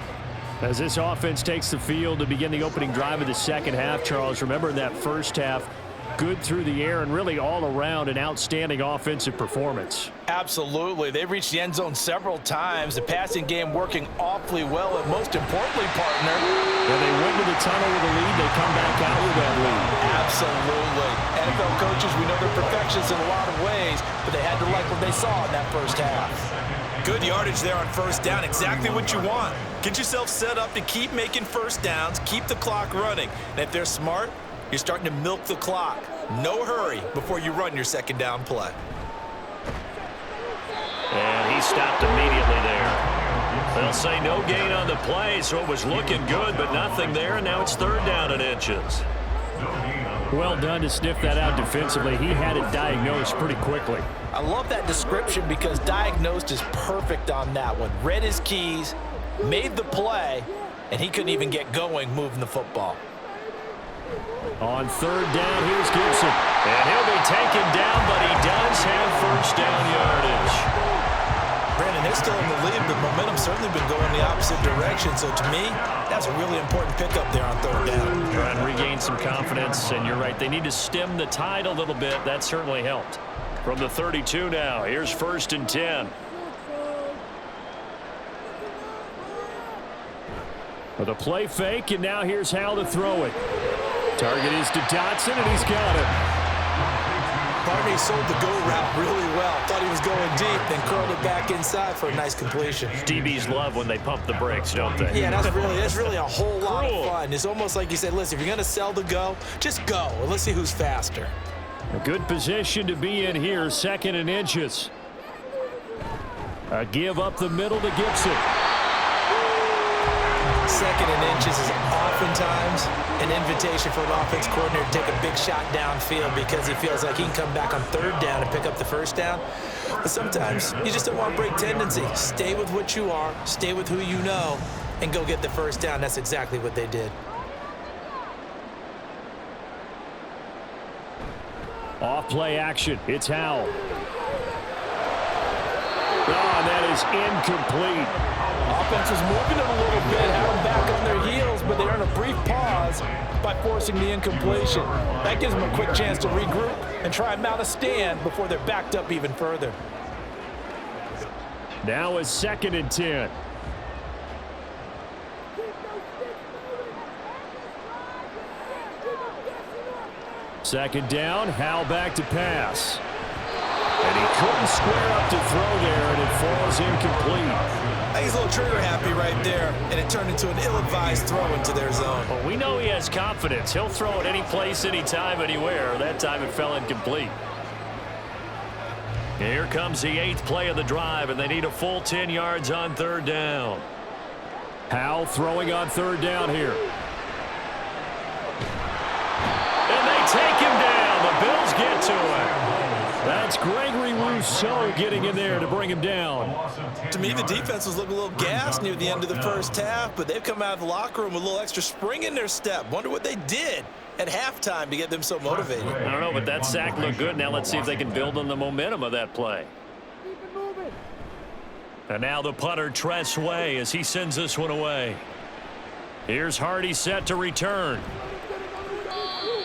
As this offense takes the field to begin the opening drive of the second half, Charles, remember in that first half, good through the air and really all around an outstanding offensive performance. Absolutely. They've reached the end zone several times. The passing game working awfully well, and most importantly, partner, when they went to the tunnel with a lead, they come back out with that lead. Absolutely. NFL coaches, we know they're perfectionists in a lot of ways, but they had to like what they saw in that first half. Good yardage there on first down, exactly what you want. Get yourself set up to keep making first downs, keep the clock running. And if they're smart, you're starting to milk the clock. No hurry before you run your second down play. And he stopped immediately there. They'll say no gain on the play, so it was looking good, but nothing there, and now it's third down and inches. Well done to sniff that out defensively. He had it diagnosed pretty quickly. I love that description because diagnosed is perfect on that one. Read his keys, made the play, and he couldn't even get going moving the football. On third down, here's Gibson. And he'll be taken down, but he does have first down yardage. Brandon, they're still in the lead, but momentum's certainly been going the opposite direction. So to me, that's a really important pickup there on third down. Trying to regain some confidence, and you're right. They need to stem the tide a little bit. That certainly helped. From the 32 now, here's first and 10. With a play fake, and now here's how to throw it. Target is to Dotson, and he's got it. Barney sold the go route really well. Thought he was going deep, then curled it back inside for a nice completion. DBs love when they pump the brakes, don't they? Yeah, that's really a whole lot of fun. It's almost like you said, listen, if you're going to sell the go, just go, and let's see who's faster. A good position to be in here, second and inches. A give up the middle to Gibson. Second and inches is oftentimes an invitation for an offense coordinator to take a big shot downfield because he feels like he can come back on third down and pick up the first down. But sometimes you just don't want to break tendency. Stay with what you are, stay with who you know, and go get the first down. That's exactly what they did. Off play action. It's Howell. Oh, that is incomplete. Offense was moving it a little bit, had them back on their heels, but they earn a brief pause by forcing the incompletion. That gives them a quick chance to regroup and try and mount a stand before they're backed up even further. Now is second and 10. Second down, Howell back to pass. And he couldn't square up to throw there, and it falls incomplete. I think he's a little trigger happy right there, and it turned into an ill-advised throw into their zone. Well, we know he has confidence. He'll throw it any place, anytime, anywhere. That time it fell incomplete. Here comes the 8th play of the drive, and they need a full 10 yards on third down. Howell throwing on third down here. And they take him down. The Bills get to him. That's Gregory Rousseau getting in there to bring him down. To me, the defense was looking a little gassed near the end of the first half, but they've come out of the locker room with a little extra spring in their step. Wonder what they did at halftime to get them so motivated. I don't know, but that sack looked good. Now let's see if they can build on the momentum of that play. And now the punter, Tress Way, as he sends this one away. Here's Hardy set to return.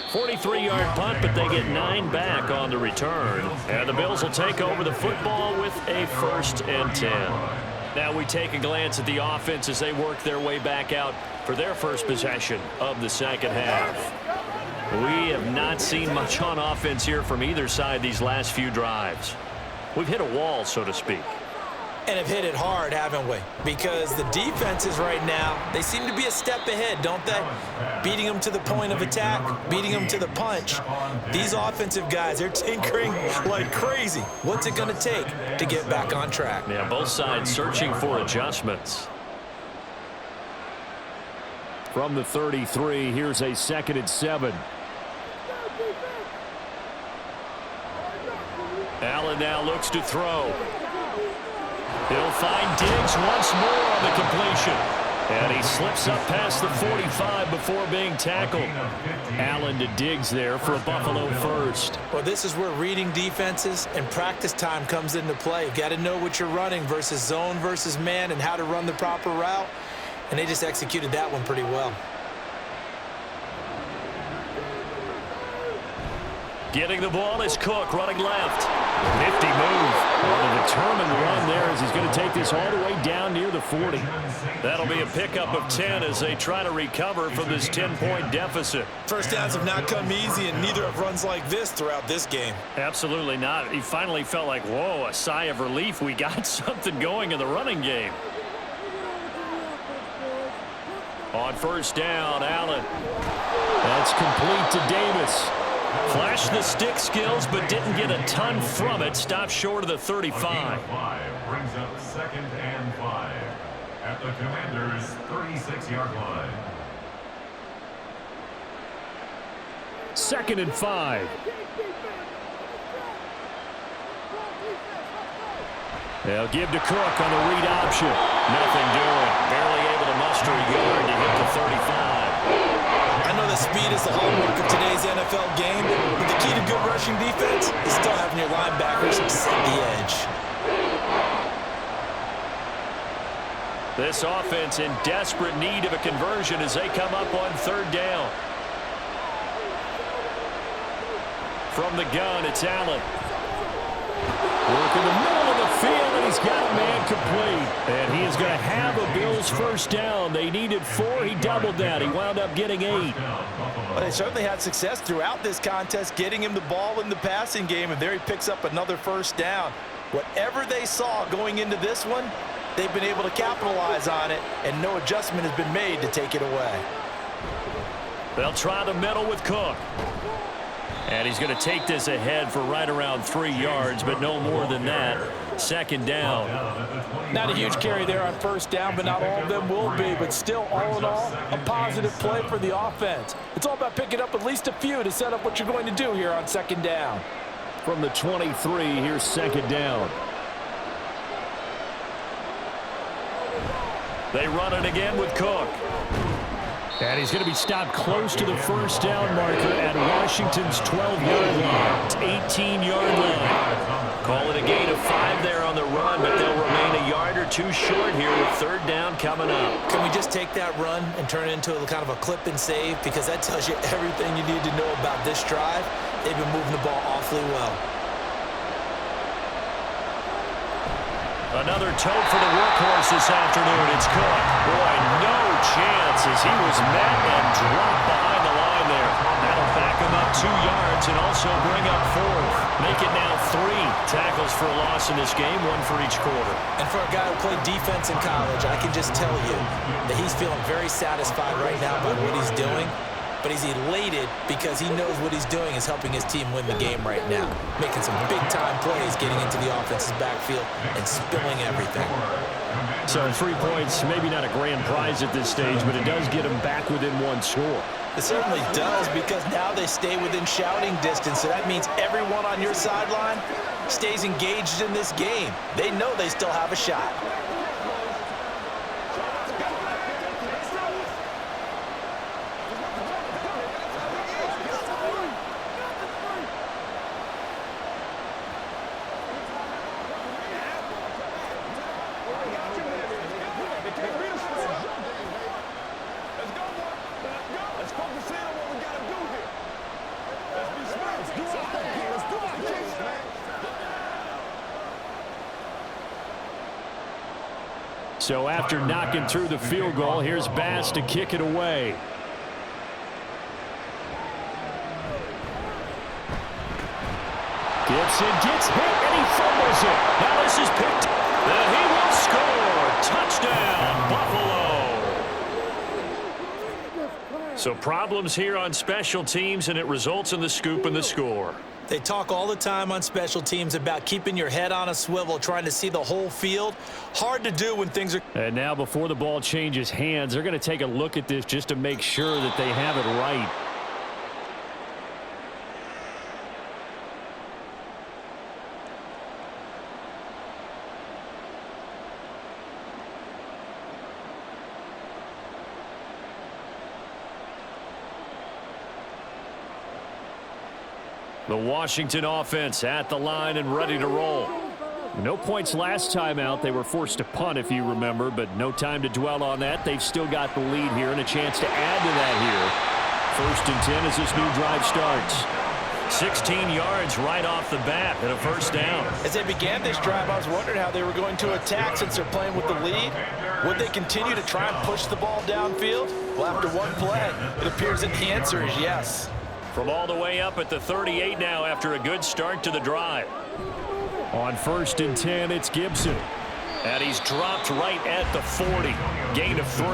43-yard punt, but they get 9 back on the return. And the Bills will take over the football with a first and 10. Now we take a glance at the offense as they work their way back out for their first possession of the second half. We have not seen much on offense here from either side these last few drives. We've hit a wall, so to speak. And have hit it hard, haven't we? Because the defenses right now, they seem to be a step ahead, don't they? Beating them to the point of attack, beating them to the punch. These offensive guys, they're tinkering like crazy. What's it going to take to get back on track? Yeah, both sides searching for adjustments. From the 33, here's a 2nd and 7. Allen now looks to throw. He'll find Diggs once more on the completion. And he slips up past the 45 before being tackled. Allen to Diggs there for a Buffalo first. Well, this is where reading defenses and practice time comes into play. You've got to know what you're running versus zone versus man and how to run the proper route. And they just executed that one pretty well. Getting the ball is Cook running left. Nifty move. Well, a determined run there as he's going to take this all the way down near the 40. That'll be a pickup of 10 as they try to recover from this 10-point deficit. First downs have not come easy, and neither have runs like this throughout this game. Absolutely not. He finally felt like, whoa, a sigh of relief. We got something going in the running game. On first down, Allen. That's complete to Davis. Flashed the stick skills, but didn't get a ton from it. Stopped short of the 35. Brings up 2nd and 5 at the Commanders' 36-yard line. 2nd and 5. They'll give to Cook on the read option. Nothing doing. Barely able to muster a yard to hit the 35. I know that speed is the hallmark of today's NFL game, but the key to good rushing defense is still having your linebackers set the edge. This offense in desperate need of a conversion as they come up on 3rd down. From the gun, it's Allen. Work in the middle of the field, and he's got a man complete. And he is going to have a Bills first down. They needed 4. He doubled that. He wound up getting 8. Well, they certainly had success throughout this contest, getting him the ball in the passing game, and there he picks up another first down. Whatever they saw going into this one, they've been able to capitalize on it, and no adjustment has been made to take it away. They'll try the middle with Cook. And he's going to take this ahead for right around 3 yards, but no more than that. 2nd down. Not a huge carry there on first down, but not all of them will be. But still, all in all, a positive play for the offense. It's all about picking up at least a few to set up what you're going to do here on 2nd down. From the 23, here's 2nd down. They run it again with Cook. And he's going to be stopped close to the first down marker at Washington's 12-yard line. 18-yard line. Call it a gain of 5 there on the run, but they'll remain a yard or 2 short here with 3rd down coming up. Can we just take that run and turn it into a kind of a clip and save? Because that tells you everything you need to know about this drive. They've been moving the ball awfully well. Another tote for the workhorse this afternoon. It's Cook. Boy, no chance as he was met and dropped behind the line there. That'll back him up 2 yards and also bring up 4th. Make it now 3 tackles for a loss in this game, 1 for each quarter. And for a guy who played defense in college, I can just tell you that he's feeling very satisfied right now by what he's doing. But he's elated because he knows what he's doing is helping his team win the game right now. Making some big-time plays, getting into the offense's backfield and spilling everything. So 3 points, maybe not a grand prize at this stage, but it does get them back within 1 score. It certainly does, because now they stay within shouting distance. So that means everyone on your sideline stays engaged in this game. They know they still have a shot. So after knocking through the field goal, here's Bass to kick it away. Gibson gets hit and he fumbles it. Now this is picked. He will Score! Touchdown, Buffalo! So problems here on special teams, and it results in the scoop and the score. They talk all the time on special teams about keeping your head on a swivel, trying to see the whole field. Hard to do when things are... And now before the ball changes hands, they're going to take a look at this just to make sure that they have it right. The Washington offense at the line and ready to roll. No points last time out. They were forced to punt, if you remember, but no time to dwell on that. They've still got the lead here and a chance to add to that here. 1st and 10 as this new drive starts. 16 yards right off the bat and a first down. As they began this drive, I was wondering how they were going to attack since they're playing with the lead. Would they continue to try and push the ball downfield? Well, after one play, it appears that the answer is yes. From all the way up at the 38 now after a good start to the drive. On 1st and 10, it's Gibson. And he's dropped right at the 40. Gain of 3.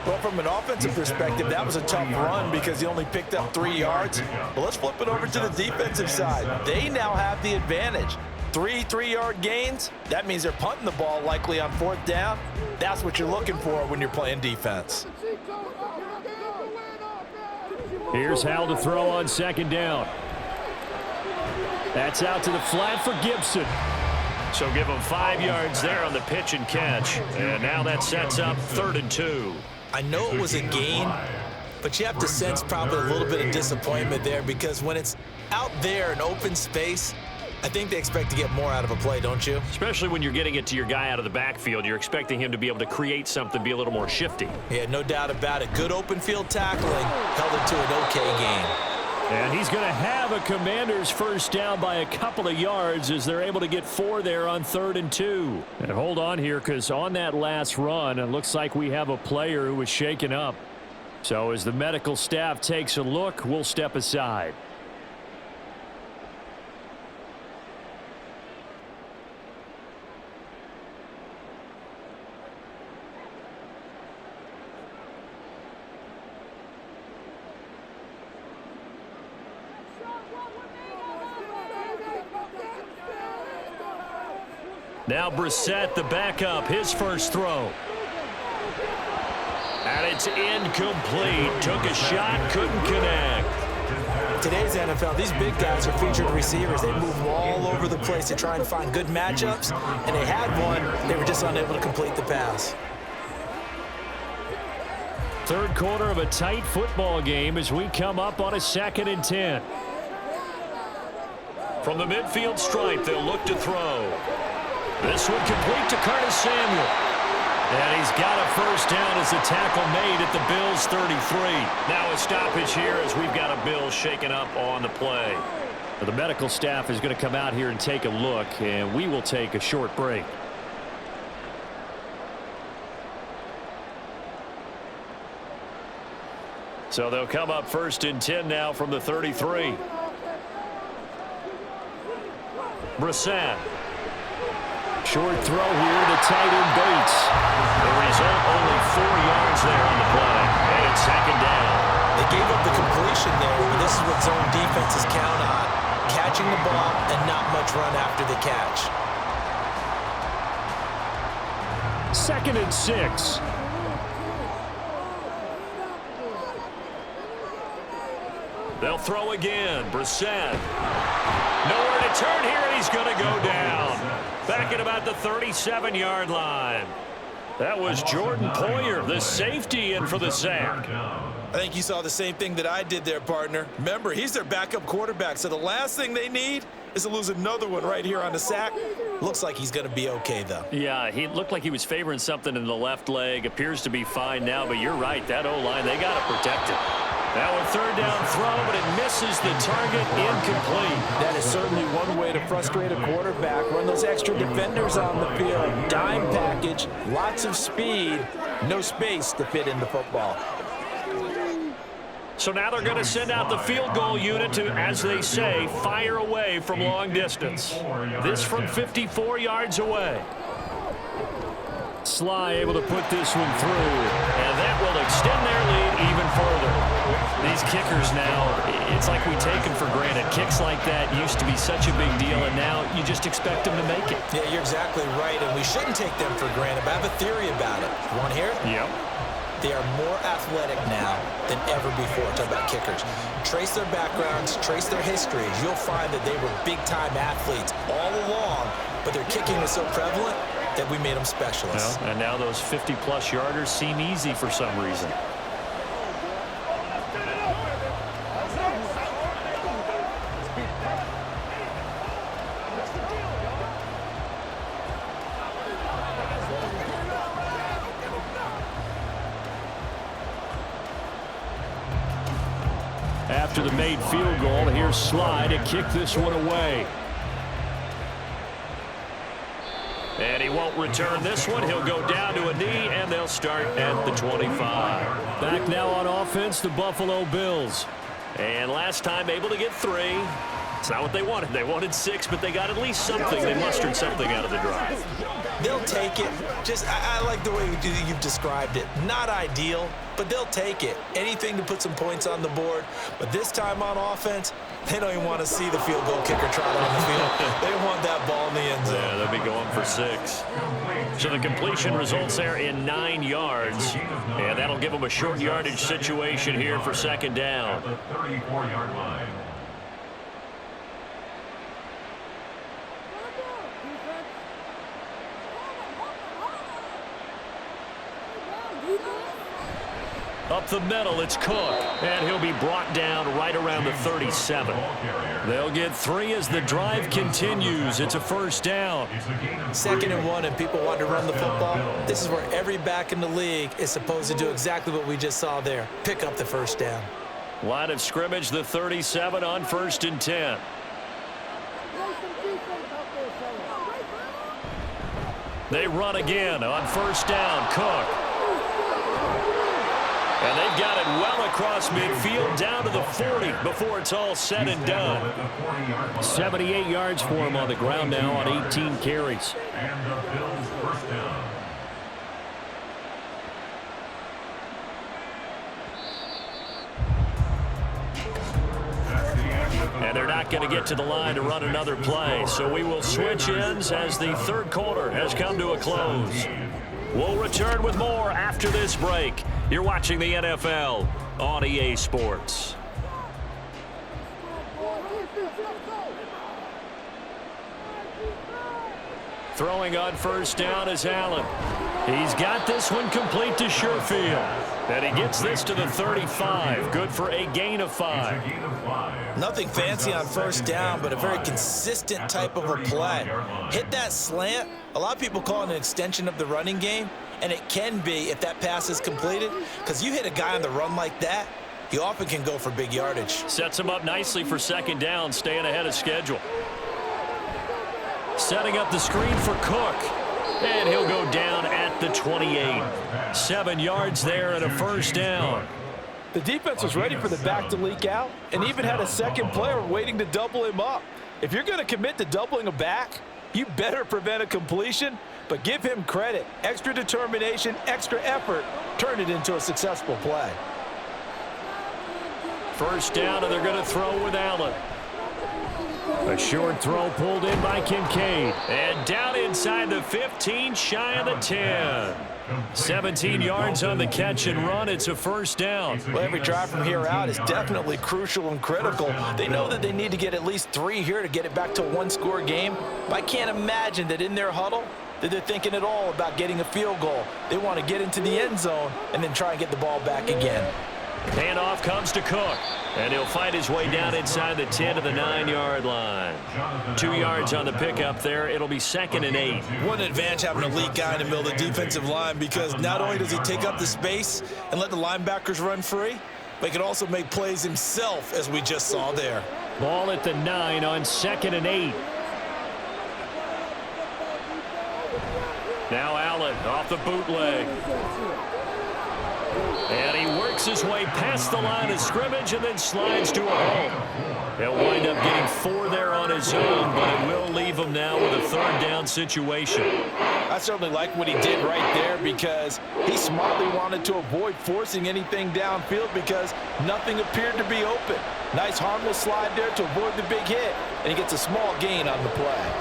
Well, from an offensive perspective, that was a tough run because he only picked up 3 yards. But let's flip it over to the defensive side. They now have the advantage. 3 3-yard gains. That means they're punting the ball likely on 4th down. That's what you're looking for when you're playing defense. Here's Hal to throw on 2nd down. That's out to the flat for Gibson. So give him 5 yards there on the pitch and catch. And now that sets up 3rd and 2. I know it was a gain, but you have to sense probably a little bit of disappointment there because when it's out there in open space, I think they expect to get more out of a play, don't you? Especially when you're getting it to your guy out of the backfield. You're expecting him to be able to create something, be a little more shifty. Yeah, no doubt about it. Good open field tackling held it to an okay gain. And he's going to have a Commanders first down by a couple of yards as they're able to get 4 there on 3rd and 2. And hold on here because on that last run, it looks like we have a player who was shaken up. So as the medical staff takes a look, we'll step aside. Now Brissett, the backup, his first throw. And it's incomplete. Took a shot, couldn't connect. Today's NFL, these big guys are featured receivers. They move all over the place to try and find good matchups, and they had one. They were just unable to complete the pass. 3rd quarter of a tight football game as we come up on a 2nd and 10. From the midfield stripe, they'll look to throw. This one complete to Curtis Samuel. And he's got a first down as the tackle made at the Bills' 33. Now a stoppage here as we've got a Bills shaken up on the play. Well, the medical staff is going to come out here and take a look, and we will take a short break. So they'll come up 1st and 10 now from the 33. Brissett. Short throw here to tight end Bates. The result, only 4 yards there on the play. And it's 2nd down. They gave up the completion there, but this is what zone defenses count on. Catching the ball and not much run after the catch. 2nd and 6. They'll throw again. Brissett. Nowhere to turn here, and he's going to go down. Back at about the 37-yard line. That was Jordan Poyer, the safety, in for the sack. I think you saw the same thing that I did there, partner. Remember, he's their backup quarterback, so the last thing they need is to lose another one right here on the sack. Looks like he's going to be okay, though. Yeah, he looked like he was favoring something in the left leg. Appears to be fine now, but you're right. That O-line, they got to protect it. Now a 3rd down throw, but it misses the target, incomplete. That is certainly one way to frustrate a quarterback. Run those extra defenders on the field. Dime package, lots of speed, no space to fit in the football. So now they're going to send out the field goal unit to, as they say, fire away from long distance. This from 54 yards away. Sly able to put this one through, and that will extend their lead even further. These kickers now, it's like we take them for granted. Kicks like that used to be such a big deal, and now you just expect them to make it. Yeah, you're exactly right, and we shouldn't take them for granted, but I have a theory about it. You want to hear it? Yep. They are more athletic now than ever before. Talk about kickers. Trace their backgrounds, trace their histories. You'll find that they were big-time athletes all along, but their kicking is so prevalent that we made them specialists. Well, and now those 50-plus yarders seem easy for some reason. After the made field goal, here's Sly to kick this one away. And he won't return this one. He'll go down to a knee, and they'll start at the 25. Back now on offense, the Buffalo Bills. And last time able to get 3. It's not what they wanted. They wanted 6, but they got at least something. They mustered something out of the drive. They'll take it. Just, I like the way you've described it. Not ideal, but they'll take it. Anything to put some points on the board. But this time on offense, they don't even want to see the field goal kicker trot on the field. They want that ball in the end zone. Yeah, they'll be going for 6. So the completion results there in 9 yards. And that'll give them a short yardage situation here for second down. The 34-yard line. Up the middle, it's Cook, and he'll be brought down right around the 37. They'll get 3 as the drive continues. It's a first down. 2nd and 1, and people want to run the football. This is where every back in the league is supposed to do exactly what we just saw there. Pick up the first down. Line of scrimmage, the 37 on 1st and 10. They run again on 1st down. Cook. And they've got it well across midfield down to the 40 before it's all said and done. 78 yards for him on the ground now on 18 carries. And the Bills first down. And they're not going to get to the line to run another play. So we will switch ends as the third quarter has come to a close. We'll return with more after this break. You're watching the NFL on EA Sports. Throwing on 1st down is Allen. He's got this one complete to Sherfield. And he gets this to the 35. Good for a gain of 5. Nothing fancy on 1st down, but a very consistent type of a play. Hit that slant. A lot of people call it an extension of the running game, and it can be if that pass is completed, because you hit a guy on the run like that, he often can go for big yardage. Sets him up nicely for 2nd down, staying ahead of schedule. Setting up the screen for Cook. And he'll go down at the 28. 7 yards there and a 1st down. The defense was ready for the back to leak out and even had a second player waiting to double him up. If you're going to commit to doubling a back, you better prevent a completion, but give him credit. Extra determination, extra effort, turned it into a successful play. 1st down, and they're going to throw with Allen. A short throw pulled in by Kincaid. And down inside the 15, shy of the 10. 17 yards on the catch and run. It's a 1st down. Well, every drive from here out is definitely crucial and critical. They know that they need to get at least 3 here to get it back to a 1-score game. But I can't imagine that in their huddle that they're thinking at all about getting a field goal. They want to get into the end zone and then try and get the ball back again. Handoff comes to Cook. And he'll fight his way down inside the 10 to the 9-yard line. 2 yards on the pickup there. It'll be 2nd and 8. What an advantage having a elite guy in the middle of the defensive line, because not only does he take up the space and let the linebackers run free, but he can also make plays himself, as we just saw there. Ball at the 9 on 2nd and 8. Now Allen off the bootleg. And he works his way past the line of scrimmage and then slides to a hole. He'll wind up getting 4 there on his own, but it will leave him now with a 3rd down situation. I certainly like what he did right there because he smartly wanted to avoid forcing anything downfield because nothing appeared to be open. Nice harmless slide there to avoid the big hit, and he gets a small gain on the play.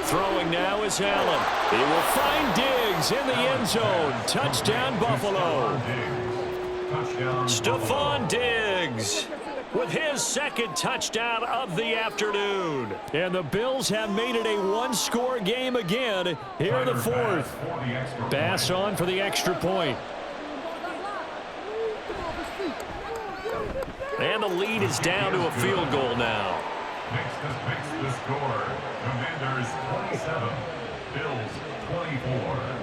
Throwing now is Allen. He will find Diggs in the end zone. Touchdown, Buffalo. Stephon Diggs with his 2nd touchdown of the afternoon. And the Bills have made it a 1-score game again here in the 4th. Bass on for the extra point. And the lead is down to a field goal now. Makes the score. Commanders 27, Bills 24.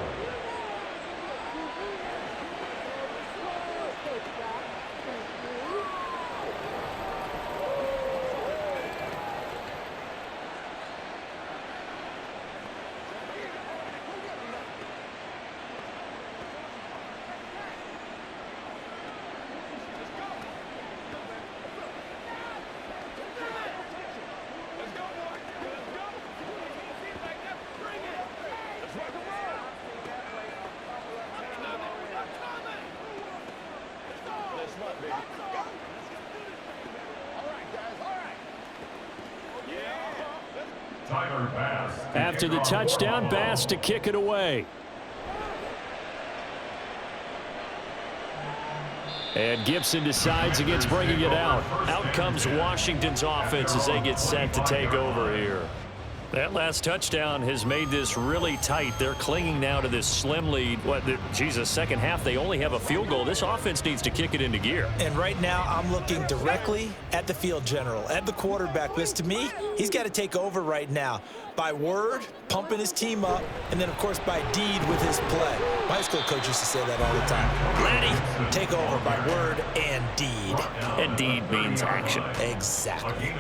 After the touchdown, Bass to kick it away. And Gibson decides against bringing it out. Out comes Washington's offense as they get set to take over here. That last touchdown has made this really tight. They're clinging now to this slim lead. Second half, they only have a field goal. This offense needs to kick it into gear. And right now, I'm looking directly at the field general, at the quarterback. Because to me, he's got to take over right now. By word, pumping his team up, and then, of course, by deed with his play. My high school coach used to say that all the time. Laddie, take over by word and deed. And deed means action. Exactly.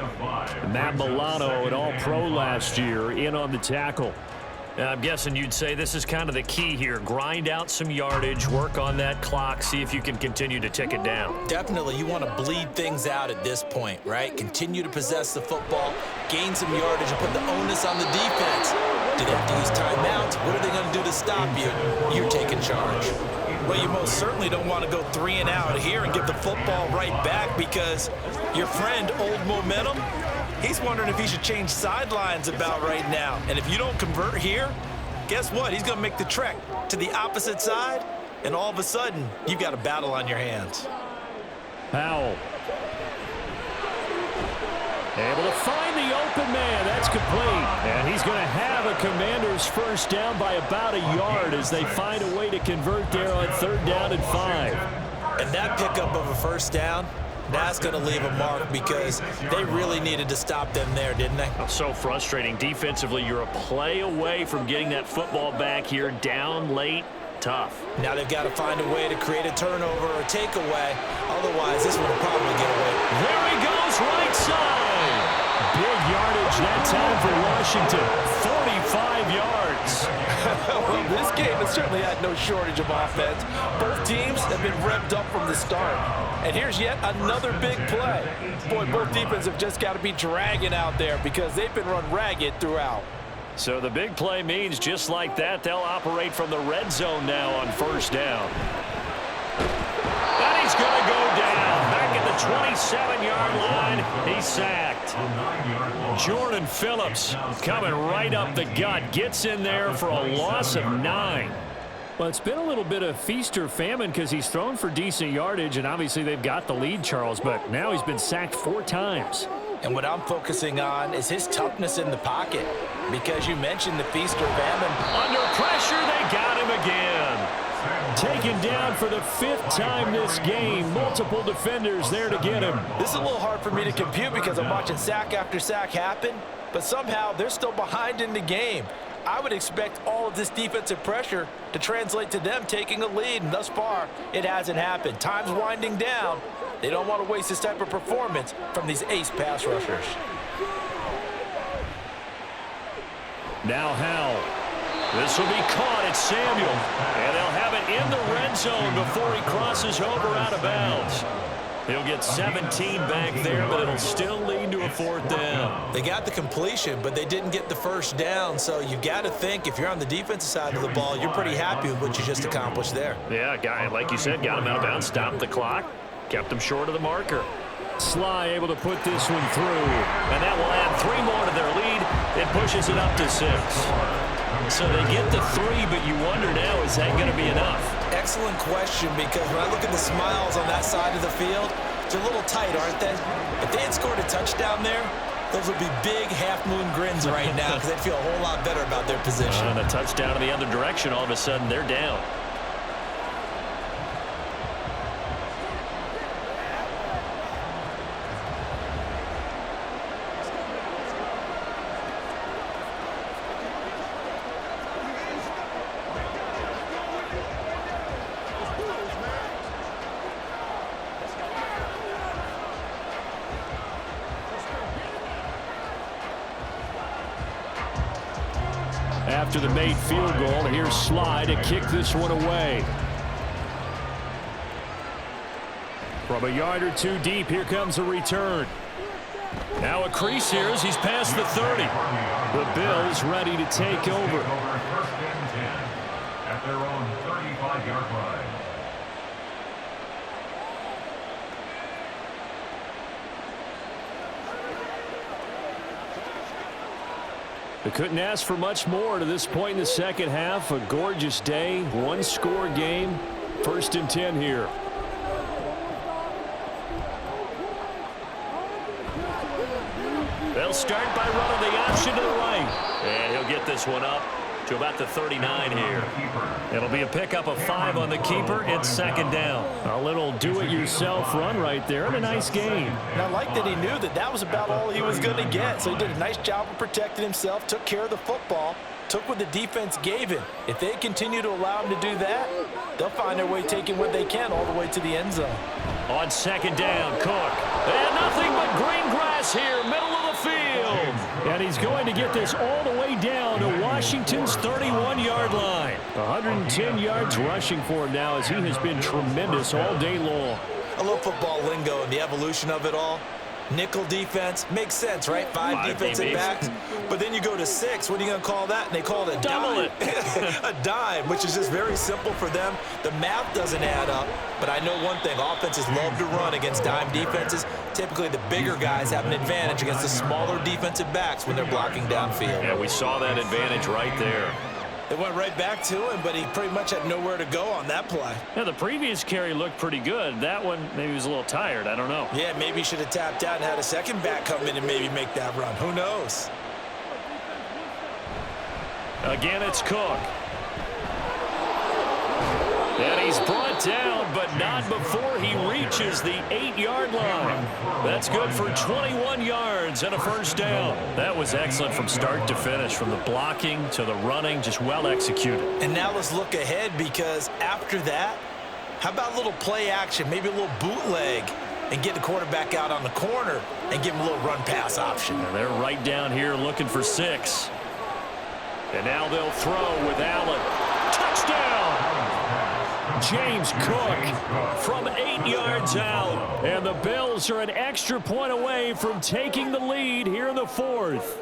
Matt Milano, an all-pro last year, in on the tackle. I'm guessing you'd say this is kind of the key here. Grind out some yardage, work on that clock, see if you can continue to tick it down. Definitely, you want to bleed things out at this point, right? Continue to possess the football, gain some yardage, and put the onus on the defense. Do they have to use timeouts? What are they going to do to stop you? You're taking charge. Well, you most certainly don't want to go 3 and out here and give the football right back because your friend, Old Momentum, he's wondering if he should change sidelines about right now. And if you don't convert here, guess what? He's going to make the trek to the opposite side, and all of a sudden, you've got a battle on your hands. Powell. Able to find the open man. That's complete. And he's going to have a Commanders first down by about a yard as they find a way to convert there on 3rd down and 5. And that pickup of a first down, that's going to leave a mark because they really needed to stop them there, didn't they? So frustrating. Defensively, you're a play away from getting that football back here down late. Tough. Now they've got to find a way to create a turnover or takeaway. Otherwise, this one will probably get away. There he goes, right side. Big yardage that time for Washington. 45 yards. Well, this game has certainly had no shortage of offense. Both teams have been revved up from the start. And here's yet another big play. Boy, both defenses have just got to be dragging out there because they've been run ragged throughout. So the big play means just like that, they'll operate from the red zone now on first down. And he's going to go down. Back at the 27-yard line, he's sacked. Jordan Phillips coming right up the gut. Gets in there for a loss of 9. Well, it's been a little bit of feast or famine because he's thrown for decent yardage, and obviously they've got the lead, Charles, but now he's been sacked 4 times. And what I'm focusing on is his toughness in the pocket because you mentioned the feast or famine. Under pressure, they got him again. Taken down for the 5th time this game. Multiple defenders there to get him. This is a little hard for me to compute because I'm watching sack after sack happen, but somehow they're still behind in the game. I would expect all of this defensive pressure to translate to them taking a lead, and thus far, it hasn't happened. Time's winding down. They don't want to waste this type of performance from these ace pass rushers. Now Howell. This will be caught at Samuel. And they'll have it in the red zone before he crosses over out of bounds. He'll get 17 back there, but it'll still lead to a 4th down. They got the completion, but they didn't get the first down. So you got to think if you're on the defensive side of the ball, you're pretty happy with what you just accomplished there. Yeah, guy, like you said, got him out of bounds, stopped the clock, kept him short of the marker. Sly able to put this one through, and that will add 3 more to their lead. It pushes it up to 6. So they get the 3, but you wonder now, is that going to be enough? Excellent question, because when I look at the smiles on that side of the field, they're a little tight, aren't they? If they had scored a touchdown there, those would be big half-moon grins right now because they'd feel a whole lot better about their position. And a touchdown in the other direction, all of a sudden they're down. After the made field goal, here's Sly to kick this one away. From a yard or 2 deep, here comes a return. Now a crease here as he's past the 30. The Bills ready to take over. 1st and 10 at their own 35-yard line. They couldn't ask for much more to this point in the second half. A gorgeous day, 1-score game. 1st and 10 here. They'll start by running the option to the right. And he'll get this one up to about the 39 here. It'll be a pickup of 5 on the keeper. It's 2nd down. A little do-it-yourself run right there and a nice gain. And I like that he knew that that was about all he was going to get. So he did a nice job of protecting himself, took care of the football, took what the defense gave him. If they continue to allow him to do that, they'll find their way taking what they can all the way to the end zone. On 2nd down, Cook. And nothing but green grass here, middle of the field. And he's going to get this all the way down to Washington's 31-yard line. 110 yards rushing for him now as he has been tremendous all day long. I love football lingo and the evolution of it all. Nickel defense makes sense, right? 5 defensive backs. But then you go to 6. What are you going to call that? And they call it a Double dime. A dime, which is just very simple for them. The math doesn't add up. But I know one thing. Offenses love to run against dime defenses. Typically, the bigger guys have an advantage against the smaller defensive backs when they're blocking downfield. Yeah, we saw that advantage right there. They went right back to him, but he pretty much had nowhere to go on that play. Yeah, the previous carry looked pretty good. That one, maybe he was a little tired. I don't know. Yeah, maybe he should have tapped out and had a second back come in and maybe make that run. Who knows? Again, it's Cook. And he's brought down, but not before he reaches the 8-yard line. That's good for 21 yards and a 1st down. That was excellent from start to finish, from the blocking to the running, just well executed. And now let's look ahead, because after that, how about a little play action, maybe a little bootleg, and get the quarterback out on the corner and give him a little run-pass option. And they're right down here looking for 6. And now they'll throw with Allen. Touchdown! James Cook from 8 yards out. And the Bills are an extra point away from taking the lead here in the 4th.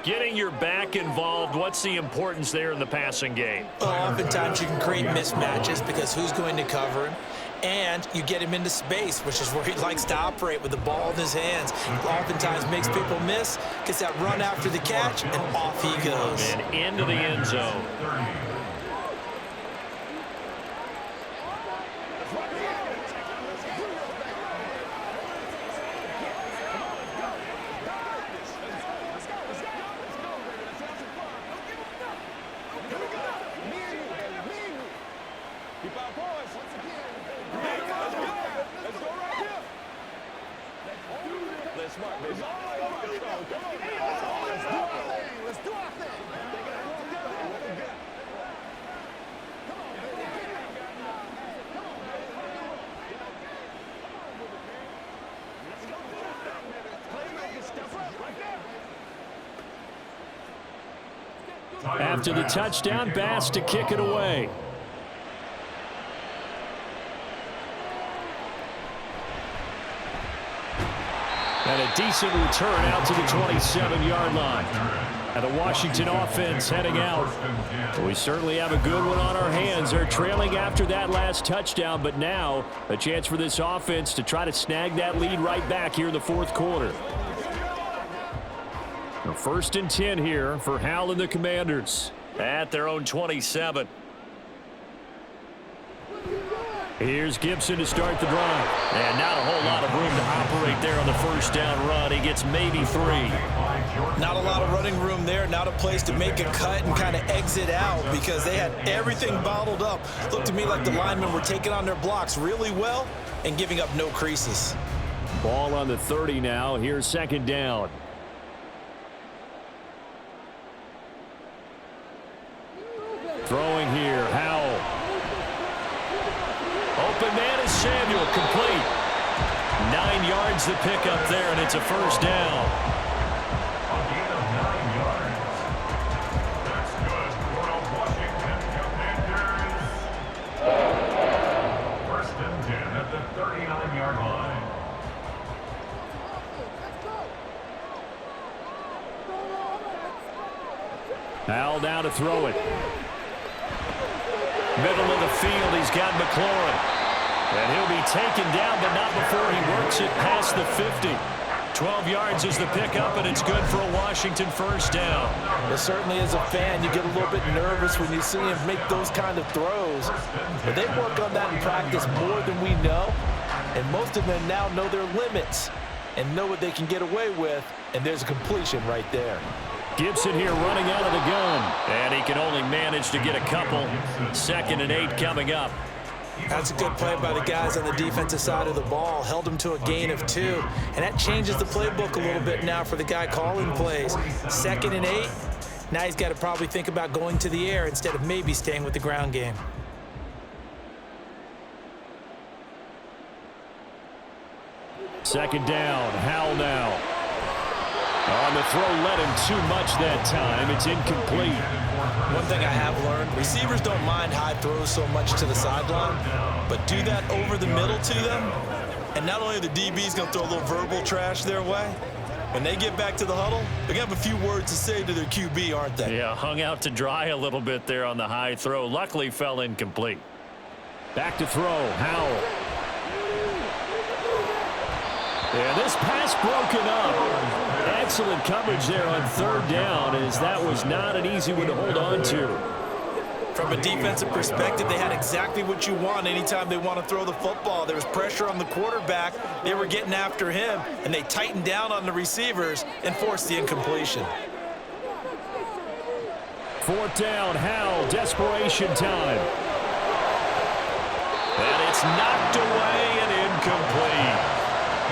Getting your back involved, what's the importance there in the passing game? Well, oftentimes you can create mismatches because who's going to cover him? And you get him into space, which is where he likes to operate with the ball in his hands. Oftentimes makes people miss, gets that run after the catch, and off he goes. And into the end zone. After the touchdown, Bass to kick it away. And a decent return out to the 27-yard line. And the Washington offense heading out. We certainly have a good one on our hands. They're trailing after that last touchdown, but now a chance for this offense to try to snag that lead right back here in the fourth quarter. Now, 1st and 10 here for Hal and the Commanders at their own 27. Here's Gibson to start the drive. And not a whole lot of room to operate there on the first down run. He gets maybe 3. Not a lot of running room there. Not a place to make a cut and kind of exit out because they had everything bottled up. Looked to me like the linemen were taking on their blocks really well and giving up no creases. Ball on the 30 now. Here's 2nd down. Throwing here, Howell. Open man is Samuel, complete. 9 yards to pick up there, and it's a first down. A gain of 9 yards. That's good for the Washington Commanders. 1st and 10 at the 39-yard line. Howell now to throw it. Middle of the field, he's got McLaurin. And he'll be taken down, but not before he works it past the 50. 12 yards is the pickup, and it's good for a Washington first down. Well, certainly as a fan, you get a little bit nervous when you see him make those kind of throws. But they work on that in practice more than we know. And most of them now know their limits and know what they can get away with. And there's a completion right there. Gibson here running out of the gun. And he can only manage to get a couple. 2nd and 8 coming up. That's a good play by the guys on the defensive side of the ball. Held them to a gain of 2. And that changes the playbook a little bit now for the guy calling plays. 2nd and 8. Now he's got to probably think about going to the air instead of maybe staying with the ground game. Second down, Howell now. On the throw, led him too much that time. It's incomplete. One thing I have learned, receivers don't mind high throws so much to the sideline, but do that over the middle to them, and not only are the DBs going to throw a little verbal trash their way, when they get back to the huddle, they're going to have a few words to say to their QB, aren't they? Yeah, hung out to dry a little bit there on the high throw. Luckily fell incomplete. Back to throw, Howell. Yeah, this pass broken up. Excellent coverage there on 3rd down, as that was not an easy one to hold on to. From a defensive perspective, they had exactly what you want anytime they want to throw the football. There was pressure on the quarterback. They were getting after him, and they tightened down on the receivers and forced the incompletion. 4th down, Howell, desperation time. And it's knocked away and incomplete.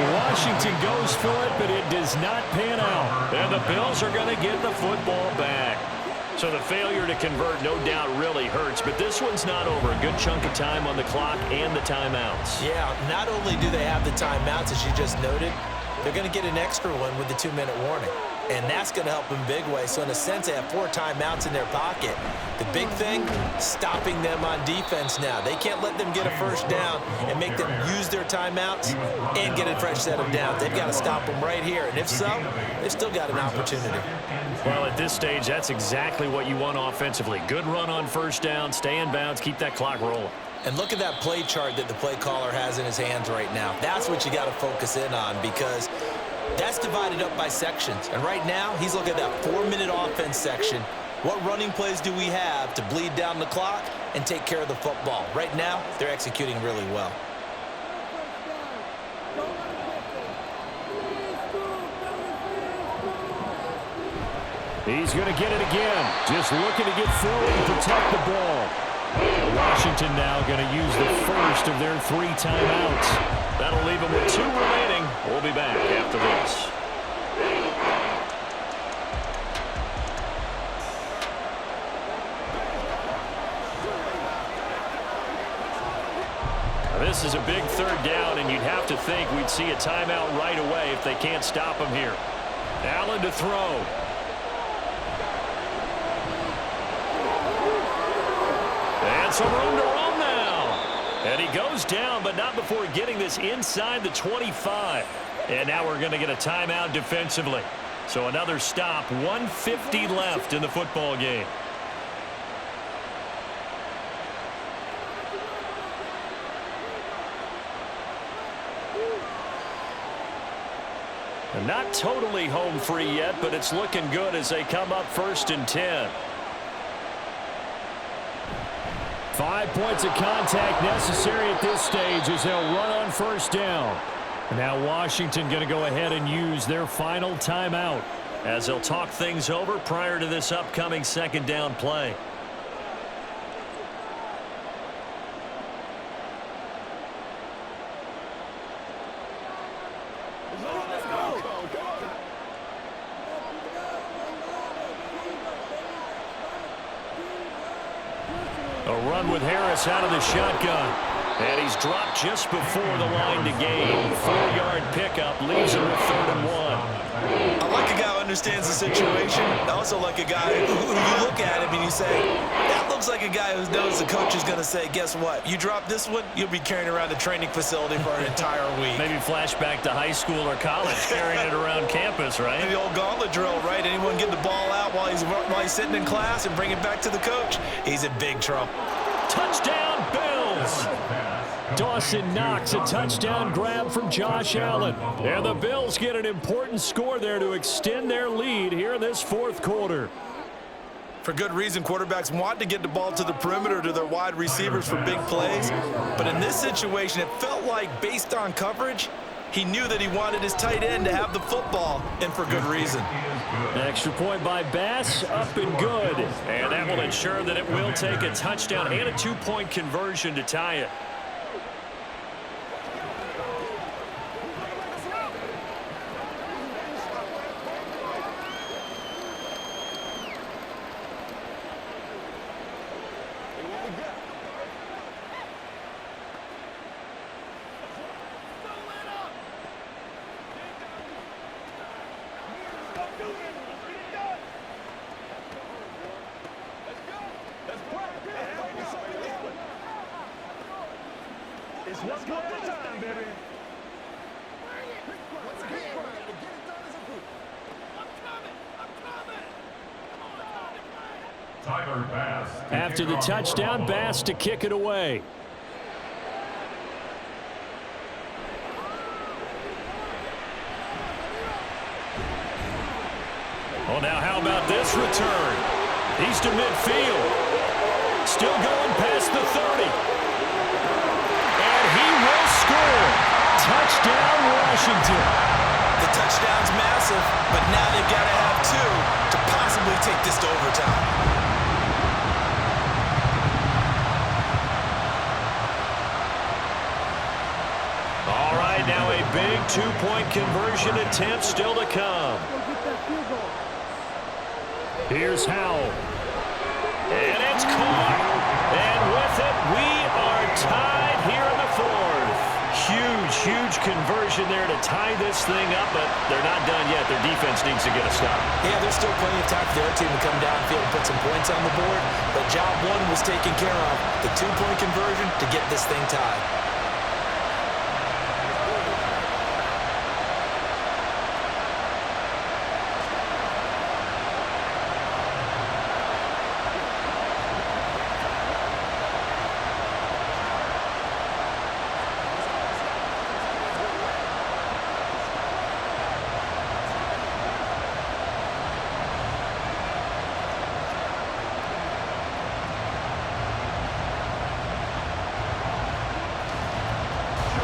Washington goes for it, but it does not pan out. And the Bills are going to get the football back. So the failure to convert no doubt really hurts, but this one's not over. A good chunk of time on the clock and the timeouts. Yeah, not only do they have the timeouts, as you just noted, they're going to get an extra one with the 2-minute warning. And that's going to help them big way. So in a sense, they have 4 timeouts in their pocket. The big thing, stopping them on defense now. They can't let them get a first down and make them use their timeouts and get a fresh set of downs. They've got to stop them right here. And if so, they've still got an opportunity. Well, at this stage, that's exactly what you want offensively. Good run on first down, stay in bounds, keep that clock rolling. And look at that play chart that the play caller has in his hands right now. That's what you got to focus in on, because that's divided up by sections. And right now, he's looking at that 4-minute offense section. What running plays do we have to bleed down the clock and take care of the football? Right now, they're executing really well. He's going to get it again. Just looking to get forward and protect the ball. Washington now going to use the first of their 3 timeouts. That'll leave them with 2 remaining. We'll be back after this. Now, this is a big 3rd down, and you'd have to think we'd see a timeout right away if they can't stop him here. Allen to throw. got some room to run now. And he goes down, but not before getting this inside the 25. And now we're going to get a timeout defensively. So another stop, 1:50 left in the football game. And not totally home free yet, but it's looking good as they come up 1st and 10. 5 points of contact necessary at this stage as they'll run on 1st down. Now Washington going to go ahead and use their final timeout as they'll talk things over prior to this upcoming 2nd down play. A run with Harris out of the shotgun. And he's dropped just before the line to gain. 4-yard pickup leaves him with 3rd and 1. I like a guy who understands the situation. I also like a guy who you look at him and you say, that looks like a guy who knows the coach is going to say, guess what? You drop this one, you'll be carrying around the training facility for an entire week. Maybe flashback to high school or college, carrying it around campus, right? Maybe the old gauntlet drill, right? Anyone get the ball out while he's sitting in class and bring it back to the coach? He's in big trouble. Touchdown, Bills! Dawson Knox, a touchdown grab from Josh Allen. And the Bills get an important score there to extend their lead here in this 4th quarter. For good reason, quarterbacks want to get the ball to the perimeter to their wide receivers for big plays. But in this situation, it felt like based on coverage, he knew that he wanted his tight end to have the football, and for good reason. An extra point by Bass, up and good. And that will ensure that it will take a touchdown and a 2-point conversion to tie it. After the touchdown, Bass to kick it away. Oh, now how about this return? He's to midfield. Still going past the 30. And he will score. Touchdown, Washington. The touchdown's massive, but now they've got to have 2 to possibly take this to overtime. All right, now a big 2-point conversion attempt still to come. Here's Howell. And it's caught. And with it, we are tied here in the 4th. Huge conversion there to tie this thing up, but they're not done yet. Their defense needs to get a stop. Yeah, there's still plenty of time for their team to come downfield and put some points on the board, but job 1 was taken care of. The 2-point conversion to get this thing tied.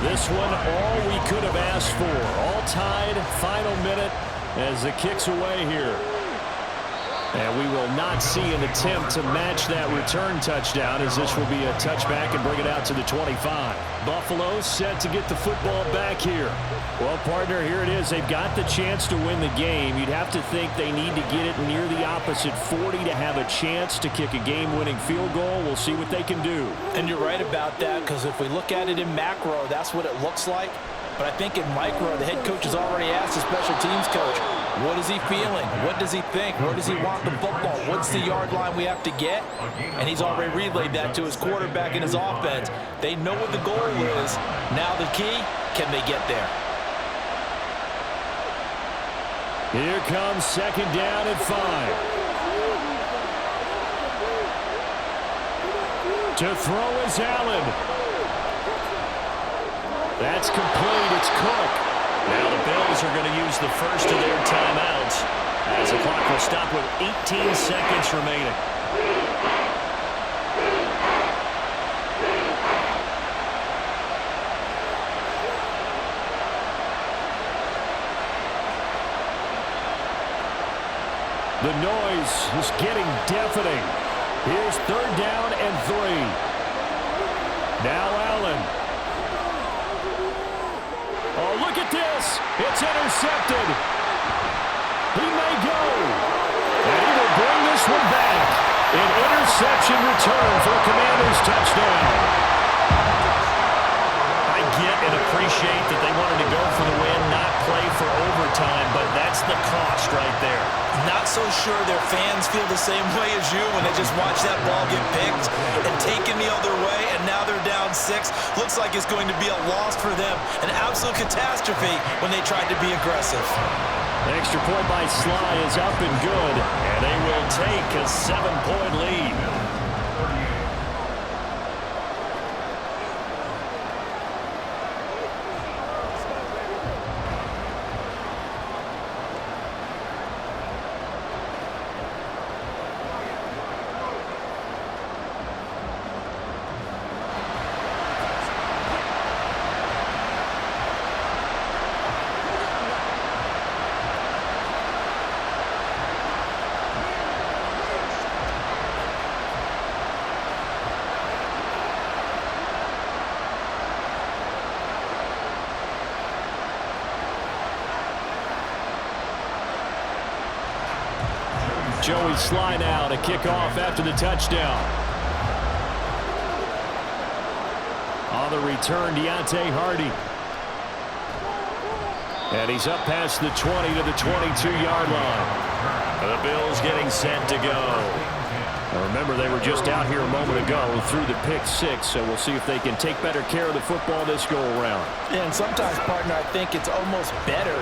This one, all we could have asked for. All tied, final minute as the kick's away here. And we will not see an attempt to match that return touchdown, as this will be a touchback and bring it out to the 25. Buffalo set to get the football back here. Well, partner, here it is. They've got the chance to win the game. You'd have to think they need to get it near the opposite 40 to have a chance to kick a game-winning field goal. We'll see what they can do. And you're right about that, because if we look at it in macro, that's what it looks like. But I think in micro, the head coach has already asked the special teams coach, what is he feeling? What does he think? Where does he want the football? What's the yard line we have to get? And he's already relayed that to his quarterback and his offense. They know what the goal is. Now the key, can they get there? Here comes 2nd down and 5. To throw is Allen. That's complete. It's Cook. Now the Bills are going to use the first of their timeouts as the clock will stop with 18 seconds remaining. The noise is getting deafening. Here's 3rd down and 3. Now Allen. Oh, look at this. It's intercepted. He may go. And he will bring this one back. An interception return for a Commanders touchdown. I get and appreciate that they wanted to go for the win, not play for overtime, but that's the cost right there. Not so sure their fans feel the same way as you when they just watch that ball get picked and taken the other way, and now they're down 6. Looks like it's going to be a loss for them. An absolute catastrophe when they tried to be aggressive. Extra point by Sly is up and good, and they will take a 7-point lead. Joey Sly now to kick off after the touchdown. On the return, Deontay Hardy. And he's up past the 20 to the 22-yard line. The Bills getting set to go. Now remember, they were just out here a moment ago through the pick 6, so we'll see if they can take better care of the football this go-around. Yeah, and sometimes, partner, I think it's almost better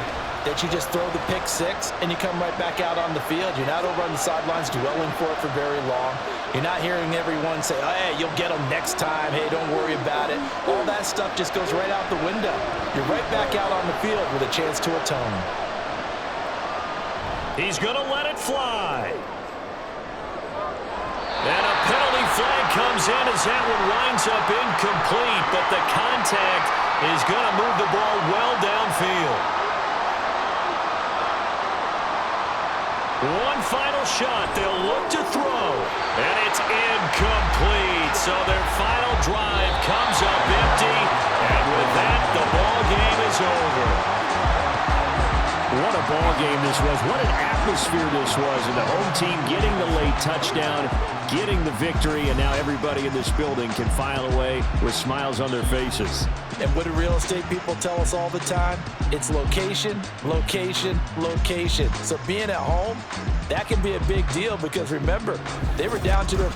that you just throw the pick 6 and you come right back out on the field. You're not over on the sidelines dwelling for it for very long. You're not hearing everyone say, oh, hey, you'll get them next time. Hey, don't worry about it. All that stuff just goes right out the window. You're right back out on the field with a chance to atone. He's going to let it fly. And a penalty flag comes in as that one winds up incomplete, but the contact is going to move the ball well downfield. One final shot. They'll look to throw. And it's incomplete. So their final drive comes up empty. And with that, the ball game is over. What a ball game this was. What an atmosphere this was. And the home team getting the late touchdown, getting the victory, and now everybody in this building can file away with smiles on their faces. And what do real estate people tell us all the time? It's location, location, location. So being at home, that can be a big deal because remember, they were down to their